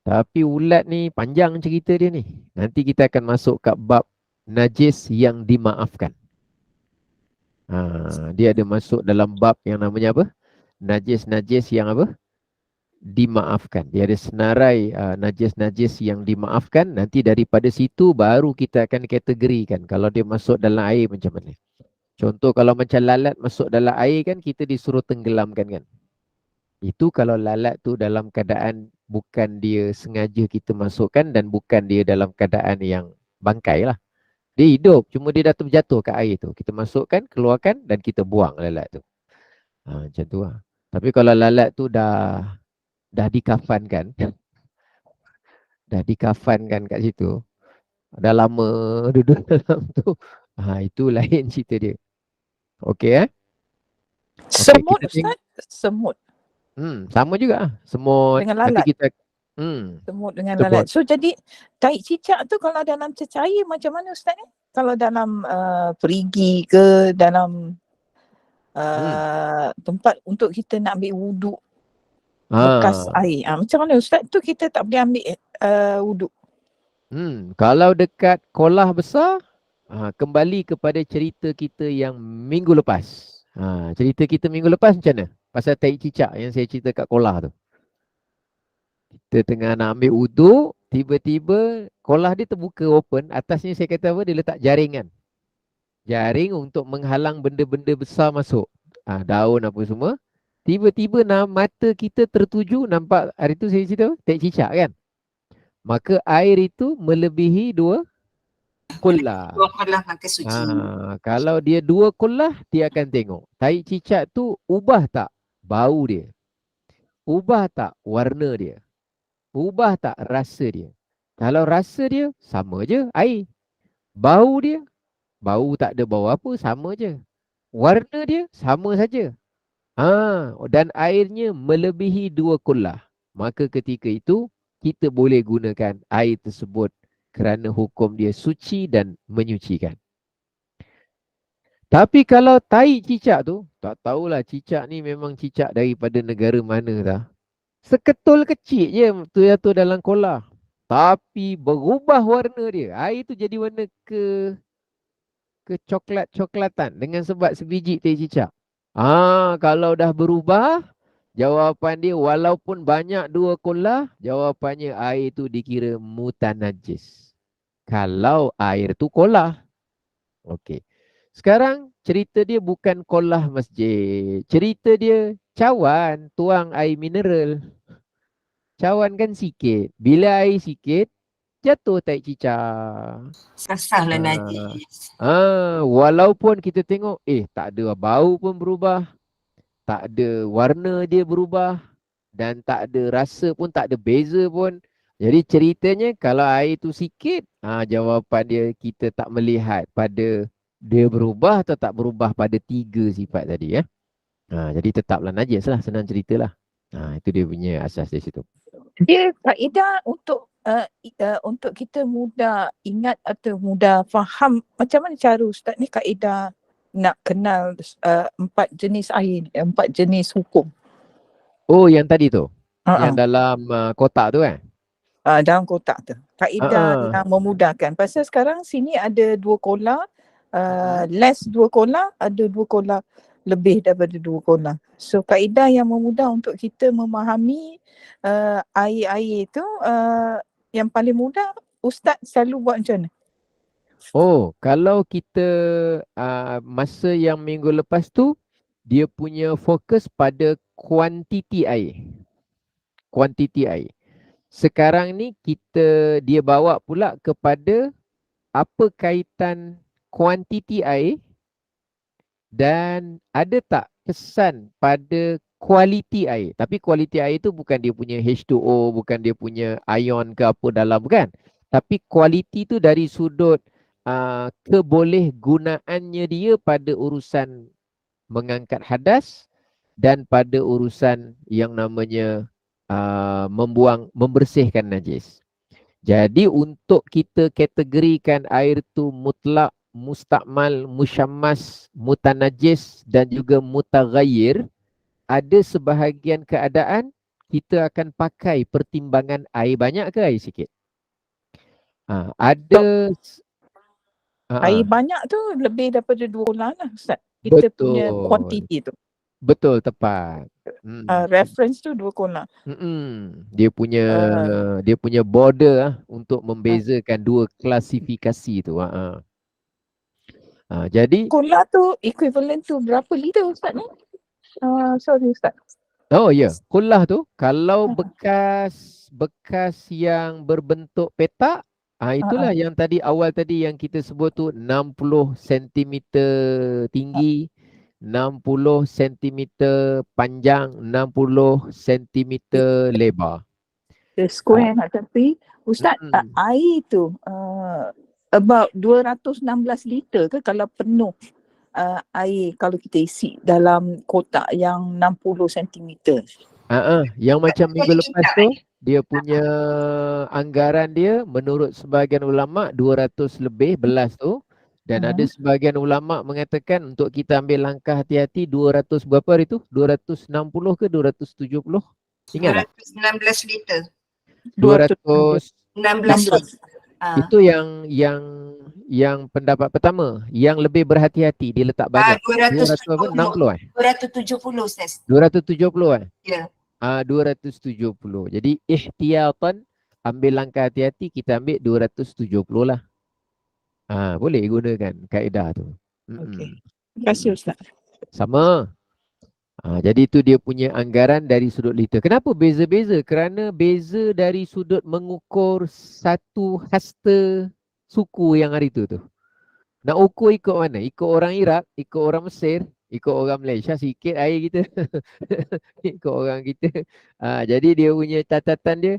Tapi ulat ni panjang cerita dia ni. Nanti kita akan masuk kat bab najis yang dimaafkan. Dia ada masuk dalam bab yang namanya apa? Najis-najis yang apa? Dimaafkan. Dia ada senarai najis-najis yang dimaafkan. Nanti daripada situ baru kita akan kategorikan kalau dia masuk dalam air macam mana. Contoh kalau macam lalat masuk dalam air kan kita disuruh tenggelamkan kan. Itu kalau lalat tu dalam keadaan bukan dia sengaja kita masukkan dan bukan dia dalam keadaan yang bangkai lah. Dia hidup, cuma dia dah terjatuh ke air tu. Kita masukkan, keluarkan dan kita buang lalat tu. Macam tu lah. Tapi kalau lalat tu dah dikafankan, dah dikafankan kat situ, dah lama duduk dalam tu, itu lain cerita dia. Okey Semut kita tengok. Ustaz? Semut Sama juga semut. dengan Nanti lalat. kita Semut dengan Sebut. lalat. So jadi tahi cicak tu kalau dalam cecair macam mana Ustaz ni? Kalau dalam perigi ke dalam tempat untuk kita nak ambil wuduk bekas air. Macam mana Ustaz tu kita tak boleh ambil wuduk? Kalau dekat kolah besar, kembali kepada cerita kita yang minggu lepas. Cerita kita minggu lepas macam mana? Pasal tahi cicak yang saya cerita kat kolah tu. Kita tengah nak ambil wuduk, tiba-tiba kolah dia terbuka open, atasnya saya kata apa, dia letak jaring kan. Jaring untuk menghalang benda-benda besar masuk. Daun apa semua. Tiba-tiba mata kita tertuju, nampak hari tu saya cerita tahi cicak kan. Maka air itu melebihi 2 kullah. 2 kullah maka suci. Kalau dia 2 kullah, dia akan tengok. Tahi cicak tu ubah tak bau dia? Ubah tak warna dia? Ubah tak rasa dia? Kalau rasa dia, sama je air. Bau dia, bau tak ada bau apa, sama je. Warna dia, sama saja. Dan airnya melebihi 2 kullah. Maka ketika itu, kita boleh gunakan air tersebut kerana hukum dia suci dan menyucikan. Tapi kalau tahi cicak tu, tak tahulah cicak ni memang cicak daripada negara mana dah. Seketul kecil je tu jatuh dalam kolah. Tapi berubah warna dia. Air tu jadi warna ke coklat-coklatan dengan sebab sebiji tahi cicak. Kalau dah berubah, jawapan dia walaupun banyak 2 kullah, jawapannya air tu dikira mutanajis. Kalau air tu kolah. Okey. Sekarang cerita dia bukan kolah masjid. Cerita dia cawan tuang air mineral. Cawan kan sikit. Bila air sikit, jatuh tahi cicak. Sasahlah najis. Walaupun kita tengok, tak ada bau pun berubah. Tak ada warna dia berubah. Dan tak ada rasa pun, tak ada beza pun. Jadi ceritanya kalau air tu sikit, jawapan dia kita tak melihat pada dia berubah atau tak berubah pada 3 sifat tadi ya. Jadi tetaplah najis lah, senang ceritalah. Itu dia punya asas di situ. Dia kaedah untuk kita mudah ingat atau mudah faham macam mana cara Ustaz ni kaedah nak kenal 4 jenis air, 4 jenis hukum. Yang tadi tu. Yang dalam kotak tu kan? Dalam kotak tu. Kaedah yang memudahkan. Pasal sekarang sini ada 2 kolah, less 2 kolah, ada 2 kolah lebih daripada 2 kolah. So kaedah yang memudah untuk kita memahami air-air tu yang paling mudah Ustaz selalu buat macam mana? Kalau kita masa yang minggu lepas tu dia punya fokus pada kuantiti air. Kuantiti air. Sekarang ni dia bawa pula kepada apa kaitan kuantiti air dan ada tak kesan pada kualiti air. Tapi kualiti air tu bukan dia punya H2O, bukan dia punya ion ke apa dalam, bukan. Tapi kualiti tu dari sudut kebolehgunaannya dia pada urusan mengangkat hadas dan pada urusan yang namanya membersihkan najis. Jadi untuk kita kategorikan air tu mutlak, mustakmal, musyammas, mutanajis dan juga mutaghayyir, ada sebahagian keadaan kita akan pakai pertimbangan air banyak ke air sikit. Ada air banyak tu lebih daripada 2 kolah lah Ustaz. kita punya Betul. quantity tu. Betul, tepat. Reference tu 2 kola. Dia punya dia punya border untuk membezakan dua klasifikasi tu. Jadi Kola tu equivalent tu berapa liter Ustaz ni? Sorry Ustaz. oh ya, kullah tu kalau bekas yang berbentuk petak, itulah yang tadi awal tadi yang kita sebut tu 60 cm tinggi, 60 cm panjang, 60 cm lebar. The square nak tapi Ustaz air tu about 216 liter ke kalau penuh air kalau kita isi dalam kotak yang 60 cm. Yang macam minggu lepas tu dia punya anggaran dia menurut sebahagian ulama 200 lebih belas tu, dan ada sebahagian ulama mengatakan untuk kita ambil langkah hati-hati 200 berapa hari tu? 260 ke 270? Ingat tak? 216 liter. 216. 16 liter. Itu yang pendapat pertama, yang lebih berhati-hati dia letak banyak. 260 270 Ustaz. 270 Ya. 270. Jadi ihtiyatan, ambil langkah hati-hati, kita ambil 270 lah. Boleh gunakan kaedah tu. Okey. Terima kasih Ustaz. Sama. Jadi itu dia punya anggaran dari sudut liter. Kenapa beza-beza? Kerana beza dari sudut mengukur satu hasta suku yang hari tu. Nak ukur ikut mana? Ikut orang Iraq, ikut orang Mesir, ikut orang Malaysia sikit air kita. Ikut orang kita. Jadi dia punya catatan dia,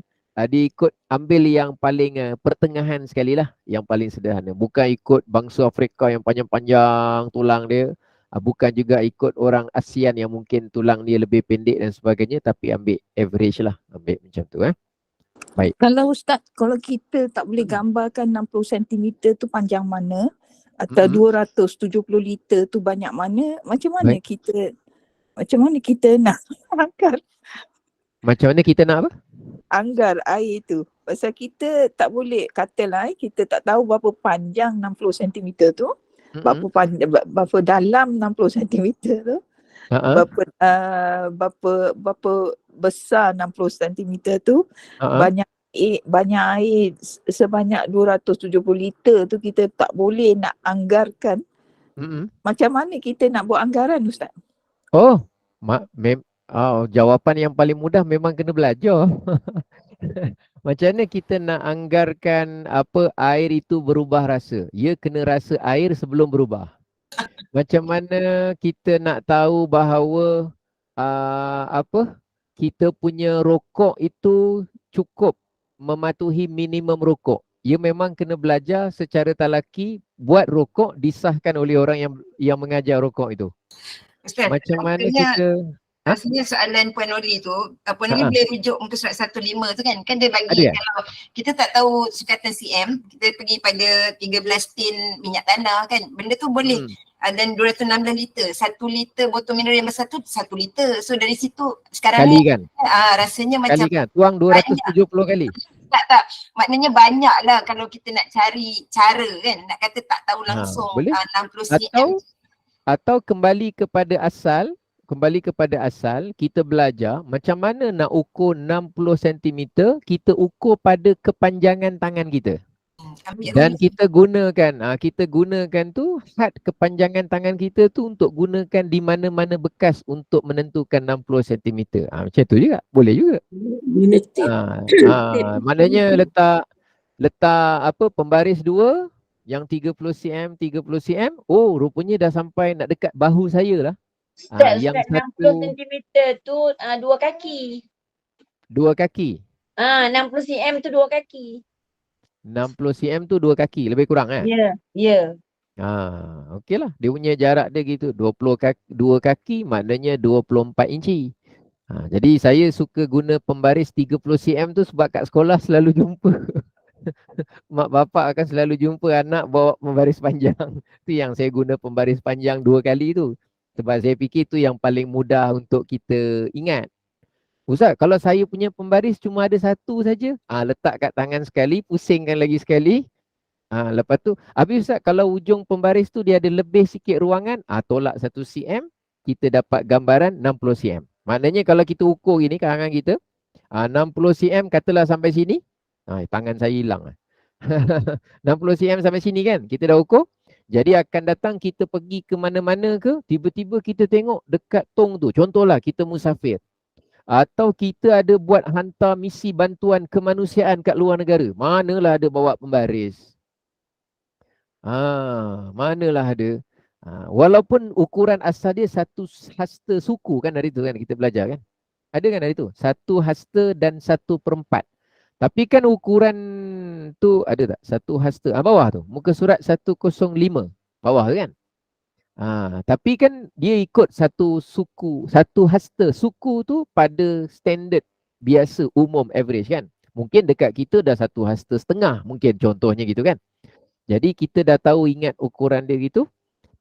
dia ikut ambil yang paling pertengahan sekali lah, yang paling sederhana. Bukan ikut bangsa Afrika yang panjang-panjang tulang dia. Bukan juga ikut orang ASEAN yang mungkin tulang dia lebih pendek dan sebagainya, tapi ambil average lah. Ambil macam tu. Baik. Kalau Ustaz, kalau kita tak boleh gambarkan 60 cm tu panjang mana atau 270 liter tu banyak mana, macam mana kita nak anggar? Macam mana kita nak apa? Anggar air tu. Pasal kita tak boleh katalah kita tak tahu berapa panjang 60 cm tu, berapa dalam 60 cm tu, berapa besar 60 cm tu, banyak air sebanyak 270 liter tu kita tak boleh nak anggarkan. Macam mana kita nak buat anggaran Ustaz? Jawapan yang paling mudah memang kena belajar. Macam mana kita nak anggarkan air itu berubah rasa? Ia kena rasa air sebelum berubah. Macam mana kita nak tahu bahawa kita punya rokok itu cukup mematuhi minimum rokok? Ia memang kena belajar secara talaki buat rokok disahkan oleh orang yang mengajar rokok itu. Ustaz, macam mana kita rasanya soalan Puan Noli tu, Puan Noli boleh rujuk muka surat 15 tu kan? Kan dia bagi kalau kita tak tahu sukatan cm, kita pergi pada 13 tin minyak tanah kan? Benda tu boleh. Dan 216 liter, 1 liter botol mineral yang besar tu 1 liter. So dari situ sekarang kali kan? Rasanya macam kali kan? Tuang 270 kali. Tak. Maknanya banyak lah kalau kita nak cari cara kan. Nak kata tak tahu langsung 60 cm. Atau kembali kepada asal, kita belajar macam mana nak ukur 60 cm, kita ukur pada kepanjangan tangan kita. Dan kita gunakan tu had kepanjangan tangan kita tu untuk gunakan di mana-mana bekas untuk menentukan 60 cm. Macam tu juga, boleh juga. Maknanya letak pembaris 2 yang 30 cm, rupanya dah sampai nak dekat bahu saya lah. Yang 60 cm tu 2 kaki. 2 kaki? 60 cm tu 2 kaki. 60 cm tu 2 kaki, lebih kurang kan? Ya. Okey lah. Dia punya jarak dia gitu. 2 kaki maknanya 24 inci. Jadi saya suka guna pembaris 30 cm tu sebab kat sekolah selalu jumpa. Mak bapak akan selalu jumpa anak bawa pembaris panjang. Tu yang saya guna pembaris panjang 2 kali tu. Sebab saya fikir tu yang paling mudah untuk kita ingat. Ustaz, kalau saya punya pembaris cuma ada 1 saja, letak kat tangan sekali, pusingkan lagi sekali. Lepas tu, habis Ustaz, kalau ujung pembaris tu dia ada lebih sikit ruangan, tolak 1 cm, kita dapat gambaran 60 cm. Maknanya kalau kita ukur gini karangan kita, 60 cm katalah sampai sini, tangan saya hilang. 60 cm sampai sini kan, kita dah ukur. Jadi akan datang kita pergi ke mana-mana ke, tiba-tiba kita tengok dekat tong tu, contohlah kita musafir. Atau kita ada buat hantar misi bantuan kemanusiaan kat luar negara. Manalah ada bawa pembaris. Manalah ada. Walaupun ukuran asal dia 1 hasta suku kan hari tu kan kita belajar kan. Ada kan hari tu? 1 hasta dan 1/4. Tapi kan ukuran tu ada tak? 1 hasta. Bawah tu. Muka surat 105. Bawah tu kan? Tapi kan dia ikut 1 suku, 1 hasta. Suku tu pada standard biasa umum average kan. Mungkin dekat kita dah 1 hasta setengah mungkin contohnya gitu kan. Jadi kita dah tahu ingat ukuran dia gitu.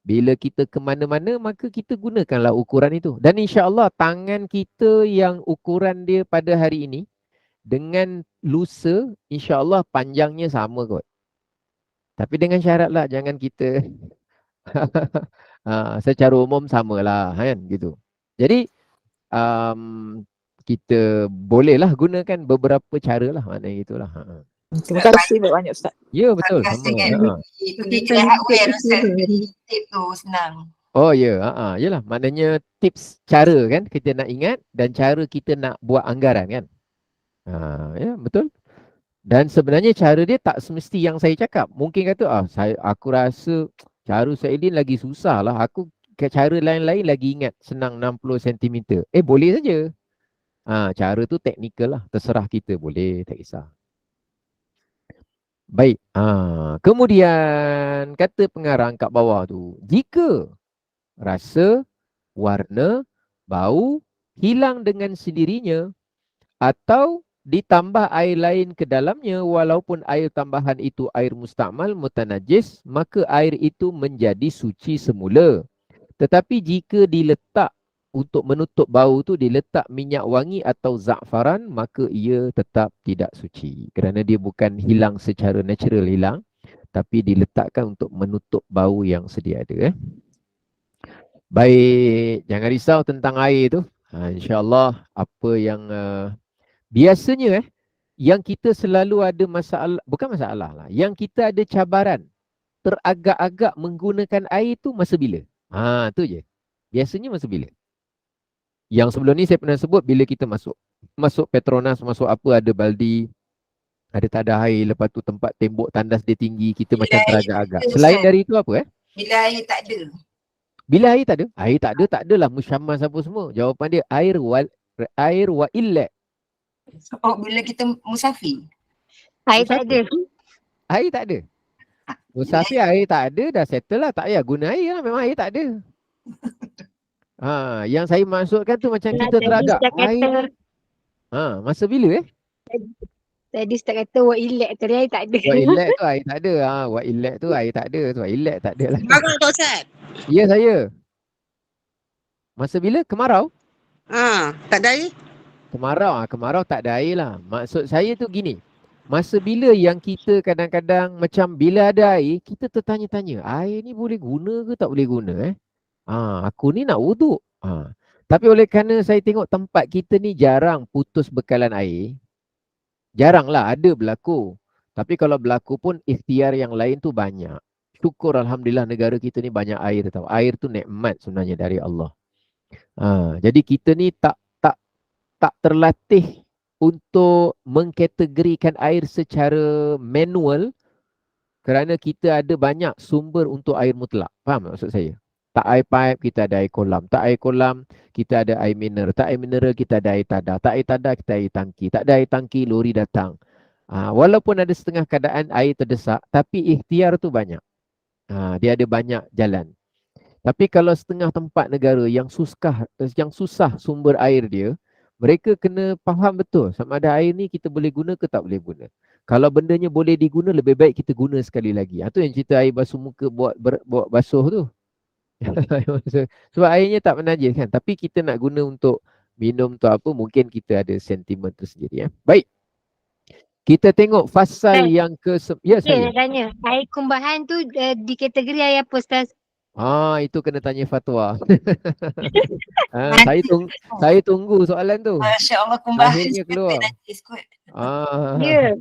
Bila kita ke mana-mana maka kita gunakanlah ukuran itu. Dan insya-Allah tangan kita yang ukuran dia pada hari ini dengan lusa insya-Allah panjangnya sama kot. Tapi dengan syaratlah jangan kita secara umum samalah kan gitu. Jadi kita bolehlah gunakan beberapa cara lah maknanya gitulah. Terima kasih banyak Ustaz. Ya betul Bagus sama. dengan pergi kedai hardware Ustaz, beli tip tu senang. Oh ya, yalah maknanya tips cara kan kita nak ingat dan cara kita nak buat anggaran kan. Ya betul. Dan sebenarnya cara dia tak semesti yang saya cakap. Mungkin kata aku rasa cara Saidin lagi susah lah. Aku cara lain-lain lagi ingat senang 60 cm. Boleh saja. Cara tu teknikal lah. Terserah kita boleh, tak kisah. Baik. Kemudian kata pengarang kat bawah tu. Jika rasa, warna, bau hilang dengan sendirinya atau ditambah air lain ke dalamnya walaupun air tambahan itu air mustakmal mutanajis, maka air itu menjadi suci semula. Tetapi jika diletak untuk menutup bau tu diletak minyak wangi atau za'faran, maka ia tetap tidak suci. Kerana dia bukan hilang secara natural hilang, tapi diletakkan untuk menutup bau yang sedia ada. Baik, jangan risau tentang air tu. InsyaAllah apa yang biasanya yang kita selalu ada masalah, bukan masalah lah, yang kita ada cabaran teragak-agak menggunakan air tu masa bila? Tu je. Biasanya masa bila? Yang sebelum ni saya pernah sebut bila kita masuk Petronas, masuk apa ada baldi, ada tadah air, lepas tu tempat tembok tandas dia tinggi, kita Bila macam air teragak-agak. tak ada, Selain Ustaz. dari itu apa Bila air tak ada. Bila air tak ada? Air tak ada, tak adalah musyammas apa semua. Jawapan dia air wa illa. Bila kita musafir. Air tak ada. Air tak ada. Musafir air tak ada, dah settle lah. Tak payah guna air lah, memang air tak ada. Yang saya maksudkan tu macam kita teragak. Air. Masa bila Tadi Ustaz kata wa ilak tadi air tak ada. Wa illat tu air tak ada. Wa illat tu air tak ada. Wa illat tak ada lah. Kemarau tak Ustaz? Ya saya. Masa bila? Kemarau? Tak ada air? Kemarau tak ada air lah. Maksud saya tu gini. Masa bila yang kita kadang-kadang macam bila ada air, kita tertanya-tanya, air ni boleh guna ke tak boleh guna aku ni nak wuduk. Tapi oleh kerana saya tengok tempat kita ni jarang putus bekalan air. Jarang lah, ada berlaku. Tapi kalau berlaku pun ikhtiar yang lain tu banyak. Syukur Alhamdulillah negara kita ni banyak air tau. Air tu nikmat sebenarnya dari Allah. Jadi kita ni tak terlatih untuk mengkategorikan air secara manual kerana kita ada banyak sumber untuk air mutlak. Faham maksud saya? Tak air pipe, kita ada air kolam. Tak air kolam, kita ada air mineral. Tak air mineral, kita ada air tadah. Tak air tadah, kita air tangki. Tak ada air tangki, lori datang. Walaupun ada setengah keadaan air terdesak, tapi ikhtiar tu banyak. Dia ada banyak jalan. Tapi kalau setengah tempat negara yang susah sumber air dia, mereka kena faham betul sama ada air ni kita boleh guna ke tak boleh guna. Kalau bendanya boleh diguna, lebih baik kita guna sekali lagi. Itu yang cerita air basuh muka buat basuh tu. Sebab airnya tak menajis kan. Tapi kita nak guna untuk minum tu apa, mungkin kita ada sentimen tu sendiri. Baik. Kita tengok fasal Ustaz, yang ya saya saya. nak tanya, air kumbahan tu di kategori air apa Ustaz? Itu kena tanya fatwa. Saya tunggu soalan tu. Masya Allah, kumbahan Akhirnya sampai keluar. najis kot. Ya.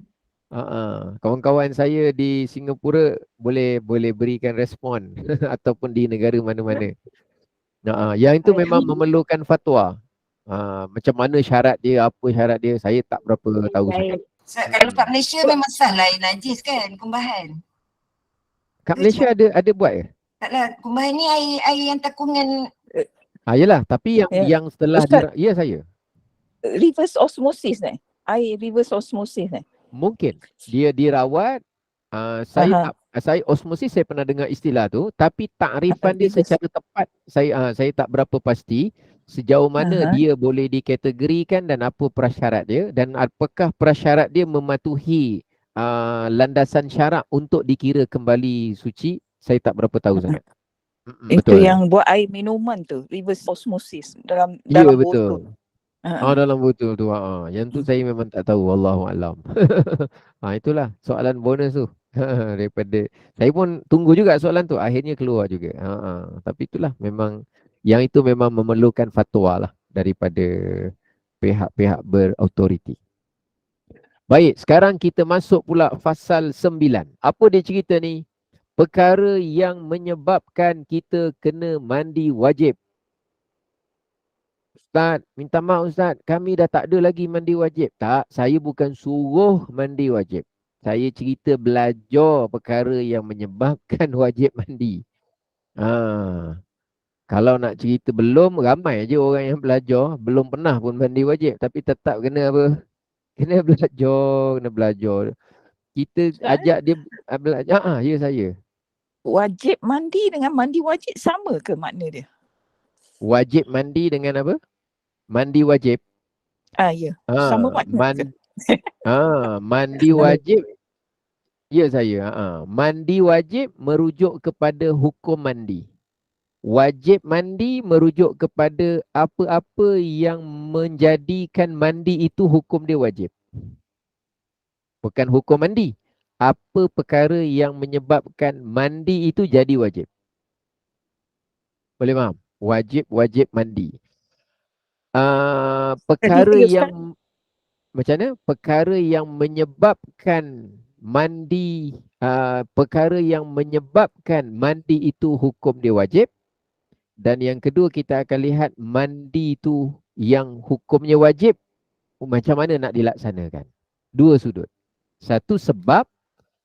Kawan-kawan saya di Singapura boleh berikan respon ataupun di negara mana-mana. Yang itu memang memerlukan fatwa. Macam mana syarat dia, apa syarat dia, saya tak berapa tahu sangat. Kalau kat Malaysia memang sah lah air najis kan, kumbahan. Kat Malaysia ada buat ke? Taklah, kumbahan ni air yang takungan. Yelah, tapi yang setelah Ustaz, ya saya. reverse osmosis ni. Air reverse osmosis ni. Mungkin dia dirawat. Saya osmosis saya pernah dengar istilah tu, tapi takrifan dia secara tepat saya tak berapa pasti sejauh mana dia boleh dikategorikan dan apa prasyarat dia dan apakah prasyarat dia mematuhi landasan syarak untuk dikira kembali suci, saya tak berapa tahu sangat. Itu Betul. yang buat air minuman tu, reverse osmosis dalam betul. botol. Dalam botol tu. Yang tu saya memang tak tahu, wallahu alam. Itulah soalan bonus tu. Daripada saya pun tunggu juga soalan tu, akhirnya keluar juga. Tapi itulah memang yang itu memang memerlukan fatwa lah daripada pihak-pihak berautoriti. Baik, sekarang kita masuk pula fasal 9. Apa dia cerita ni? Perkara yang menyebabkan kita kena mandi wajib. Ustaz, minta maaf Ustaz, kami dah tak ada lagi mandi wajib. Tak, saya bukan suruh mandi wajib. Saya cerita belajar perkara yang menyebabkan wajib mandi. Kalau nak cerita belum, ramai je orang yang belajar, belum pernah pun mandi wajib. Tapi tetap kena apa? Kena belajar. Kita ajak dia belajar. Ya saya. Wajib mandi dengan mandi wajib sama ke makna dia? Wajib mandi dengan apa? Mandi wajib. Ya. Sama makna ke? Mandi wajib. Ya saya. Mandi wajib merujuk kepada hukum mandi. Wajib mandi merujuk kepada apa-apa yang menjadikan mandi itu hukum dia wajib. Bukan hukum mandi. Apa perkara yang menyebabkan mandi itu jadi wajib. Boleh faham? Wajib mandi. Perkara yang macam mana? Perkara yang menyebabkan mandi, perkara yang menyebabkan mandi itu hukum dia wajib. Dan yang kedua kita akan lihat mandi itu yang hukumnya wajib, macam mana nak dilaksanakan. Dua sudut. Satu sebab,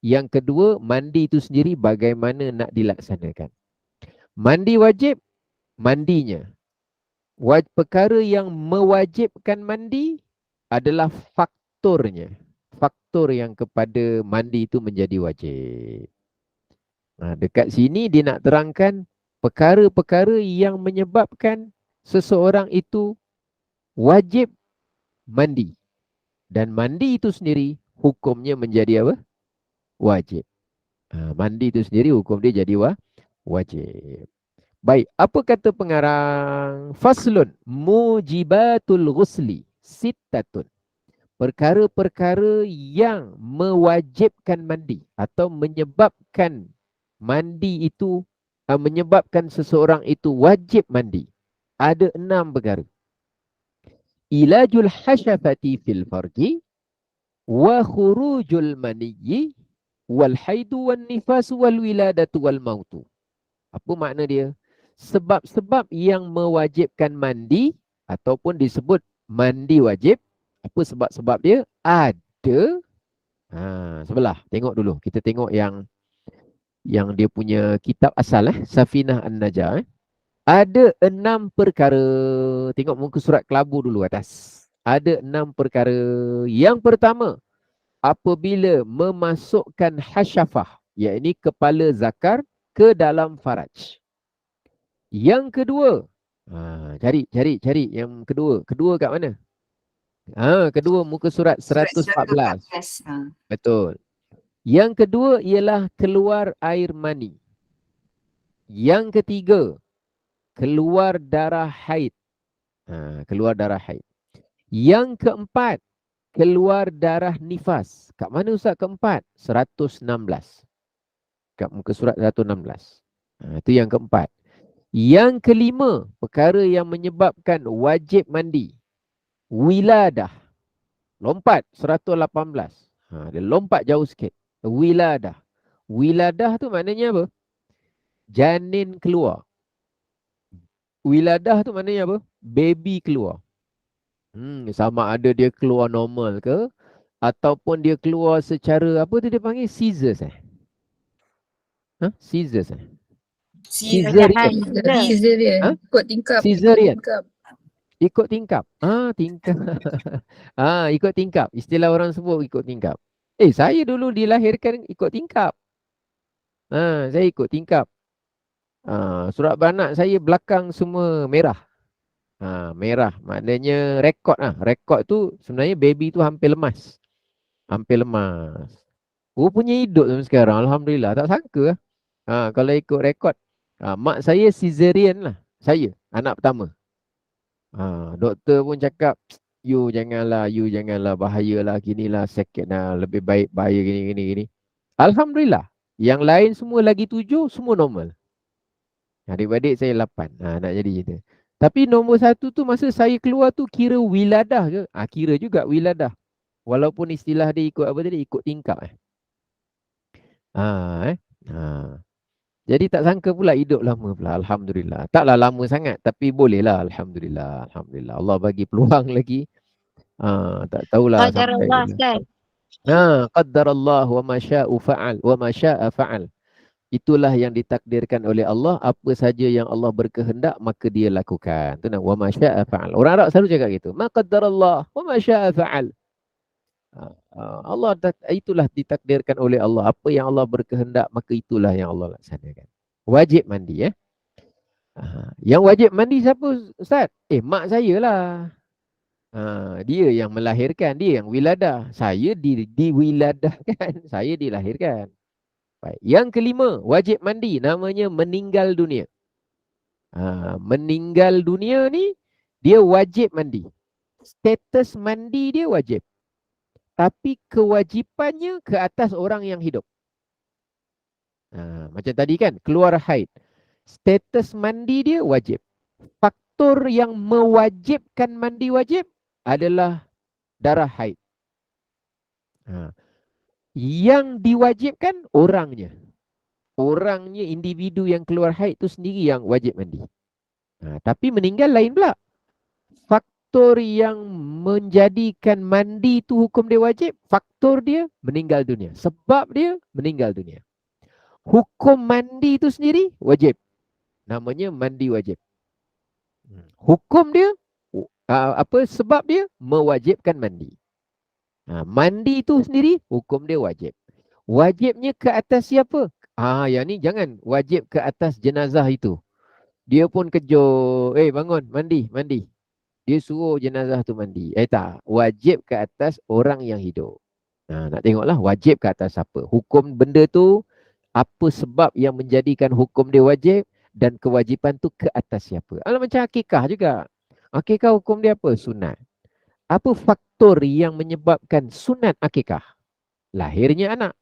yang kedua mandi itu sendiri bagaimana nak dilaksanakan. Mandi wajib, mandinya. Perkara yang mewajibkan mandi adalah faktornya. Faktor yang kepada mandi itu menjadi wajib. Dekat sini dia nak terangkan perkara-perkara yang menyebabkan seseorang itu wajib mandi. Dan mandi itu sendiri hukumnya menjadi apa? Wajib. Mandi itu sendiri hukum dia jadi wajib. Baik, apa kata pengarang? Faslun mujibatul ghusli sittatun. Perkara-perkara yang mewajibkan mandi atau menyebabkan mandi itu, menyebabkan seseorang itu wajib mandi. Ada 6 perkara. Ilajul hasyafati fil farji wa khurujul maniyyi wal haidu wan nifasu wal wiladatu wal mautu. Apa makna dia? Sebab-sebab yang mewajibkan mandi ataupun disebut mandi wajib. Apa sebab-sebab dia? Ada. Sebelah. Tengok dulu. Kita tengok yang dia punya kitab asal, Safinah An-Najah. Ada 6 perkara. Tengok muka surat kelabu dulu atas. Ada 6 perkara. Yang pertama, apabila memasukkan hasyafah, iaitu kepala zakar, ke dalam faraj. Yang kedua, cari yang kedua. Kedua kat mana? Kedua muka surat 114. Betul. Yang kedua ialah keluar air mani. Yang ketiga, keluar darah haid. Keluar darah haid. Yang keempat, keluar darah nifas. Kat mana Ustaz keempat? 116. Kat muka surat 116. Itu yang keempat. Yang kelima, perkara yang menyebabkan wajib mandi. Wiladah. Lompat 118. Dia lompat jauh sikit. Wiladah. Wiladah tu maknanya apa? Janin keluar. Wiladah tu maknanya apa? Baby keluar. Sama ada dia keluar normal ke ataupun dia keluar secara apa tu dia panggil scissors Scissors Caesarean. Caesarean. Ha? Ikut tingkap. Caesarean. Ikut tingkap. Ikut tingkap. Tingkap. Ikut tingkap. Istilah orang sebut ikut tingkap. Saya dulu dilahirkan ikut tingkap. Saya ikut tingkap. Surat beranak saya belakang semua merah. Merah maknanya rekod Rekod tu sebenarnya baby tu hampir lemas. Punya hidup sampai sekarang. Alhamdulillah. Tak sangka kalau ikut rekod. Mak saya caesarean lah. Saya anak pertama. Doktor pun cakap, you janganlah, bahayalah, ginilah, sakit lah, lebih baik bahaya gini. Alhamdulillah. Yang lain semua lagi 7, semua normal. Adik-adik saya 8. Nak jadi cerita. Tapi nombor 1 tu masa saya keluar tu kira wiladah ke? Kira juga wiladah. Walaupun istilah dia ikut apa tadi? Ikut tingkap. Jadi tak sangka pula hidup lama pula. Alhamdulillah. Taklah lama sangat. Tapi bolehlah. Alhamdulillah. Allah bagi peluang lagi. Tak tahulah sampai Qadarullah, bila. Ustaz. Qaddarallah wa ma syaa fa'al. Wa ma syaa fa'al. Itulah yang ditakdirkan oleh Allah. Apa saja yang Allah berkehendak maka dia lakukan. Itu wa ma syaa fa'al. Orang Arab selalu cakap gitu. Ma qaddarallah wa ma syaa fa'al. Allah itulah ditakdirkan oleh Allah. Apa yang Allah berkehendak maka itulah yang Allah laksanakan. Wajib mandi Yang wajib mandi siapa Ustaz? Mak saya lah. Dia yang melahirkan, dia yang wiladah. Saya diwiladahkan, saya dilahirkan. Baik. Yang kelima, wajib mandi namanya meninggal dunia. Meninggal dunia ni dia wajib mandi. Status mandi dia wajib. Tapi kewajipannya ke atas orang yang hidup. Macam tadi kan, keluar haid. Status mandi dia wajib. Faktor yang mewajibkan mandi wajib adalah darah haid. Yang diwajibkan orangnya. Orangnya, individu yang keluar haid tu sendiri yang wajib mandi. Tapi meninggal lain pula. Faktor yang menjadikan mandi tu hukum dia wajib, faktor dia meninggal dunia. Sebab dia meninggal dunia. Hukum mandi tu sendiri wajib. Namanya mandi wajib. Hukum dia, sebab dia mewajibkan mandi. Mandi tu sendiri hukum dia wajib. Wajibnya ke atas siapa? Yang ni jangan wajib ke atas jenazah itu. Dia pun kejut, bangun, mandi. Dia suruh jenazah tu mandi. Tak, wajib ke atas orang yang hidup. Nak tengoklah wajib ke atas apa. Hukum benda tu, apa sebab yang menjadikan hukum dia wajib dan kewajipan tu ke atas siapa. Macam akikah juga. Akikah hukum dia apa? Sunat. Apa faktor yang menyebabkan sunat akikah? Lahirnya anak.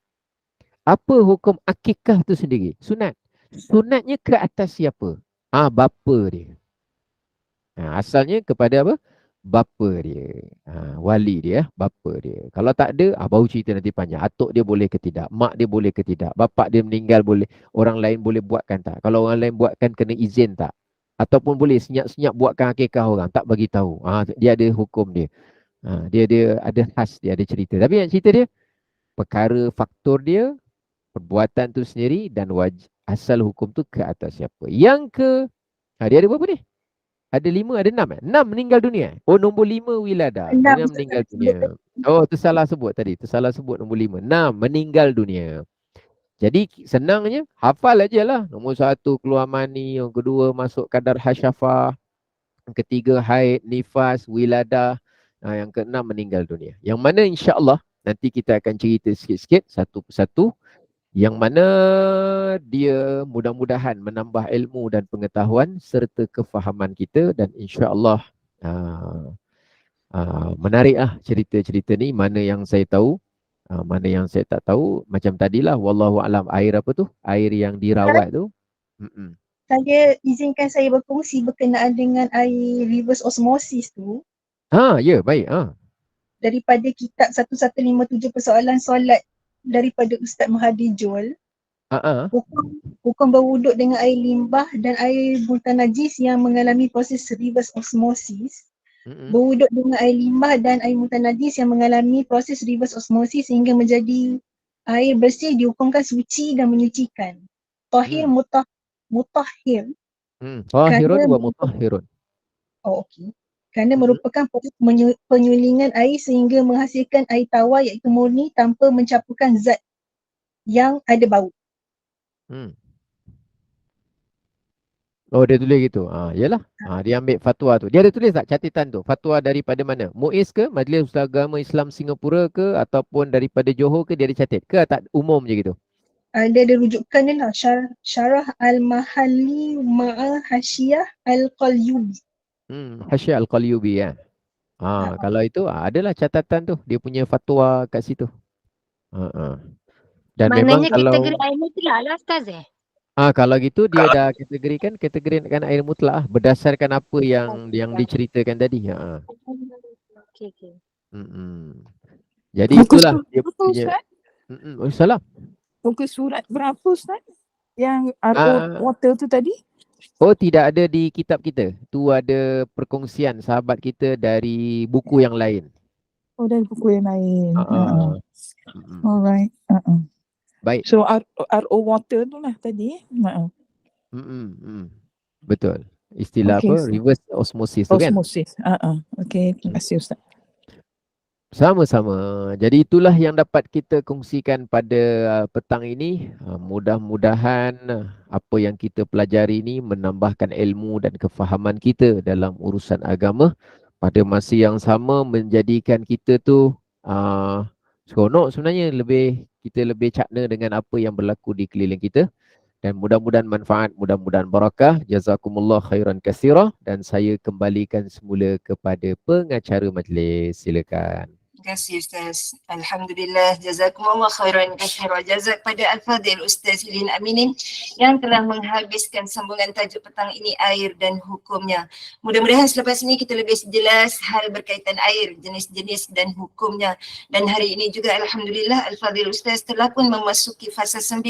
Apa hukum akikah tu sendiri? Sunat. Sunatnya ke atas siapa? Bapa dia. Asalnya kepada apa? Bapa dia. Wali dia, bapa dia. Kalau tak ada, baru cerita nanti panjang. Atuk dia boleh ke tidak? Mak dia boleh ke tidak? Bapak dia meninggal boleh. Orang lain boleh buatkan tak? Kalau orang lain buatkan kena izin tak? Ataupun boleh senyap-senyap buatkan akikah orang. Tak bagi tahu. Dia ada hukum dia. Dia ada khas, dia ada cerita. Tapi yang cerita dia, perkara faktor dia, perbuatan tu sendiri dan asal hukum tu ke atas siapa. Yang ke, dia ada berapa ni? Ada 5, ada 6 6 meninggal dunia. Nombor 5 wiladah. 6 meninggal dunia. Tersalah sebut tadi. Tersalah sebut nombor 5. 6 meninggal dunia. Jadi senangnya hafal aja lah. Nombor 1 keluar mani. Yang kedua masuk kadar hasyafah. Yang ketiga haid, nifas, wiladah. Yang keenam meninggal dunia. Yang mana insya-Allah nanti kita akan cerita sikit-sikit satu persatu. Yang mana dia mudah-mudahan menambah ilmu dan pengetahuan serta kefahaman kita dan insya-Allah Menarik cerita-cerita ni, mana yang saya tahu, mana yang saya tak tahu. Macam tadilah, wallahu alam, air apa tu? Air yang dirawat tu. Izinkan saya berkongsi berkenaan dengan air reverse osmosis tu. Ya, baik. Daripada kitab 1157 persoalan solat daripada Ustaz Mahathir Jol. Hukum berwuduk dengan air limbah dan air muntah najis yang mengalami proses reverse osmosis. Berwuduk dengan air limbah dan air muntah najis yang mengalami proses reverse osmosis sehingga menjadi air bersih dihukumkan suci dan menyucikan. Tahir mutahhir. Tahirun wa mutahhirun. Okey. Kerana merupakan proses penyulingan air sehingga menghasilkan air tawar iaitu murni tanpa mencampurkan zat yang ada bau. Oh, dia tulis gitu. Yalah. Dia ambil fatwa tu. Dia ada tulis tak catatan tu? Fatwa daripada mana? MUIS ke? Majlis Ustaz Agama Islam Singapura ke? Ataupun daripada Johor ke? Dia ada catat ke? Tak umum je gitu? Dia ada rujukan dia lah. Syarah Al-Mahalli Ma'a Hasyiah Al-Qalyubi. Hasyiah Al-Qalyubi ya. Kalau itu adalah catatan tu. Dia punya fatwa kat situ. Dan Maknanya memang kalau kategori air mutlak lah Ustaz kalau gitu dia dah kategorikan air mutlak berdasarkan apa yang diceritakan tadi. Okey. Jadi Muka itulah surat dia berapa, punya. Ustaz? Salam. Muka surat berapa Ustaz? Yang RO water tu tadi? Oh, tidak ada di kitab kita. Tu ada perkongsian sahabat kita dari buku yang lain. Oh, dari buku yang lain. Alright. Baik. So RO water tu lah tadi. Betul. Istilah Okay, apa? Reverse osmosis tu kan? Osmosis. Okay, terima kasih Ustaz. Sama-sama. Jadi itulah yang dapat kita kongsikan pada petang ini. Mudah-mudahan apa yang kita pelajari ini menambahkan ilmu dan kefahaman kita dalam urusan agama. Pada masa yang sama menjadikan kita tu seronok sebenarnya, kita lebih cakna dengan apa yang berlaku di keliling kita. Dan mudah-mudahan manfaat, mudah-mudahan barakah. Jazakumullah khairan katsira. Dan saya kembalikan semula kepada pengacara majlis. Silakan. Terima kasih Ustaz. Alhamdulillah, jazakumullah khairan katsira. Jazak pada Al-Fadhil Ustaz Ilin Aminin yang telah menghabiskan sambungan tajuk petang ini, air dan hukumnya. Mudah-mudahan selepas ini kita lebih jelas hal berkaitan air, jenis-jenis dan hukumnya. Dan hari ini juga Alhamdulillah Al-Fadhil Ustaz telah pun memasuki fasa 9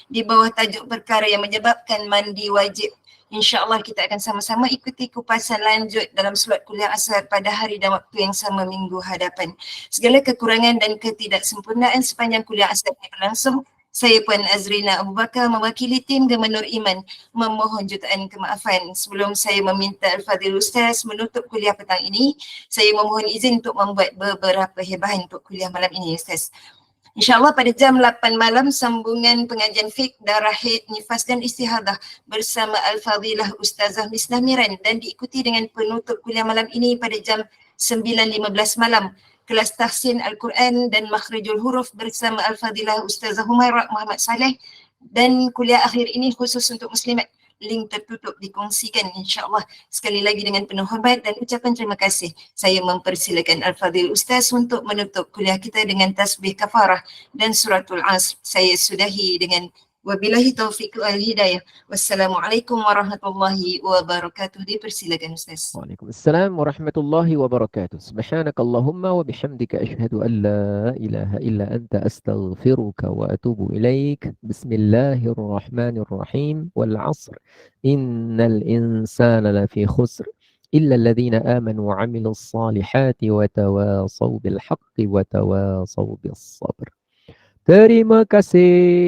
di bawah tajuk perkara yang menyebabkan mandi wajib. InsyaAllah kita akan sama-sama ikuti kupasan lanjut dalam slot kuliah asar pada hari dan waktu yang sama minggu hadapan. Segala kekurangan dan ketidaksempurnaan sepanjang kuliah asar yang berlangsung, saya Puan Azrina Abu Bakar mewakili tim Gemenur Iman memohon jutaan kemaafan. Sebelum saya meminta Al-Fadhil Ustaz menutup kuliah petang ini, saya memohon izin untuk membuat beberapa hebahan untuk kuliah malam ini Ustaz. InsyaAllah pada jam 8 malam sambungan pengajian fiqh, darah haid, nifas dan istihadah bersama Al-Fadhilah Ustazah Misnah Miran, dan diikuti dengan penutup kuliah malam ini pada jam 9.15 malam kelas tahsin Al-Quran dan Makhrijul Huruf bersama Al-Fadhilah Ustazah Humairah Muhammad Saleh, dan kuliah akhir ini khusus untuk muslimat. Link tertutup dikongsikan insyaAllah. Sekali lagi dengan penuh hormat dan ucapan terima kasih, saya mempersilakan Al-Fadhil Ustaz untuk menutup kuliah kita dengan tasbih kafarah dan suratul Asr. Saya sudahi dengan wabillahi taufiq wal hidayah. Wassalamualaikum warahmatullahi wabarakatuh. Dipersilakan Ustaz. Waalaikumsalam warahmatullahi wabarakatuh. Subhanakallahumma wa bihamdika asyhadu an la ilaha illa anta astaghfiruka wa atubu ilaik. Bismillahirrahmanirrahim. Wal 'asr. Innal insana lafi khusr illa alladhina amanu wa 'amilus salihati wa tawasaw bil haqqi wa tawasaw bis sabr. Terima kasih.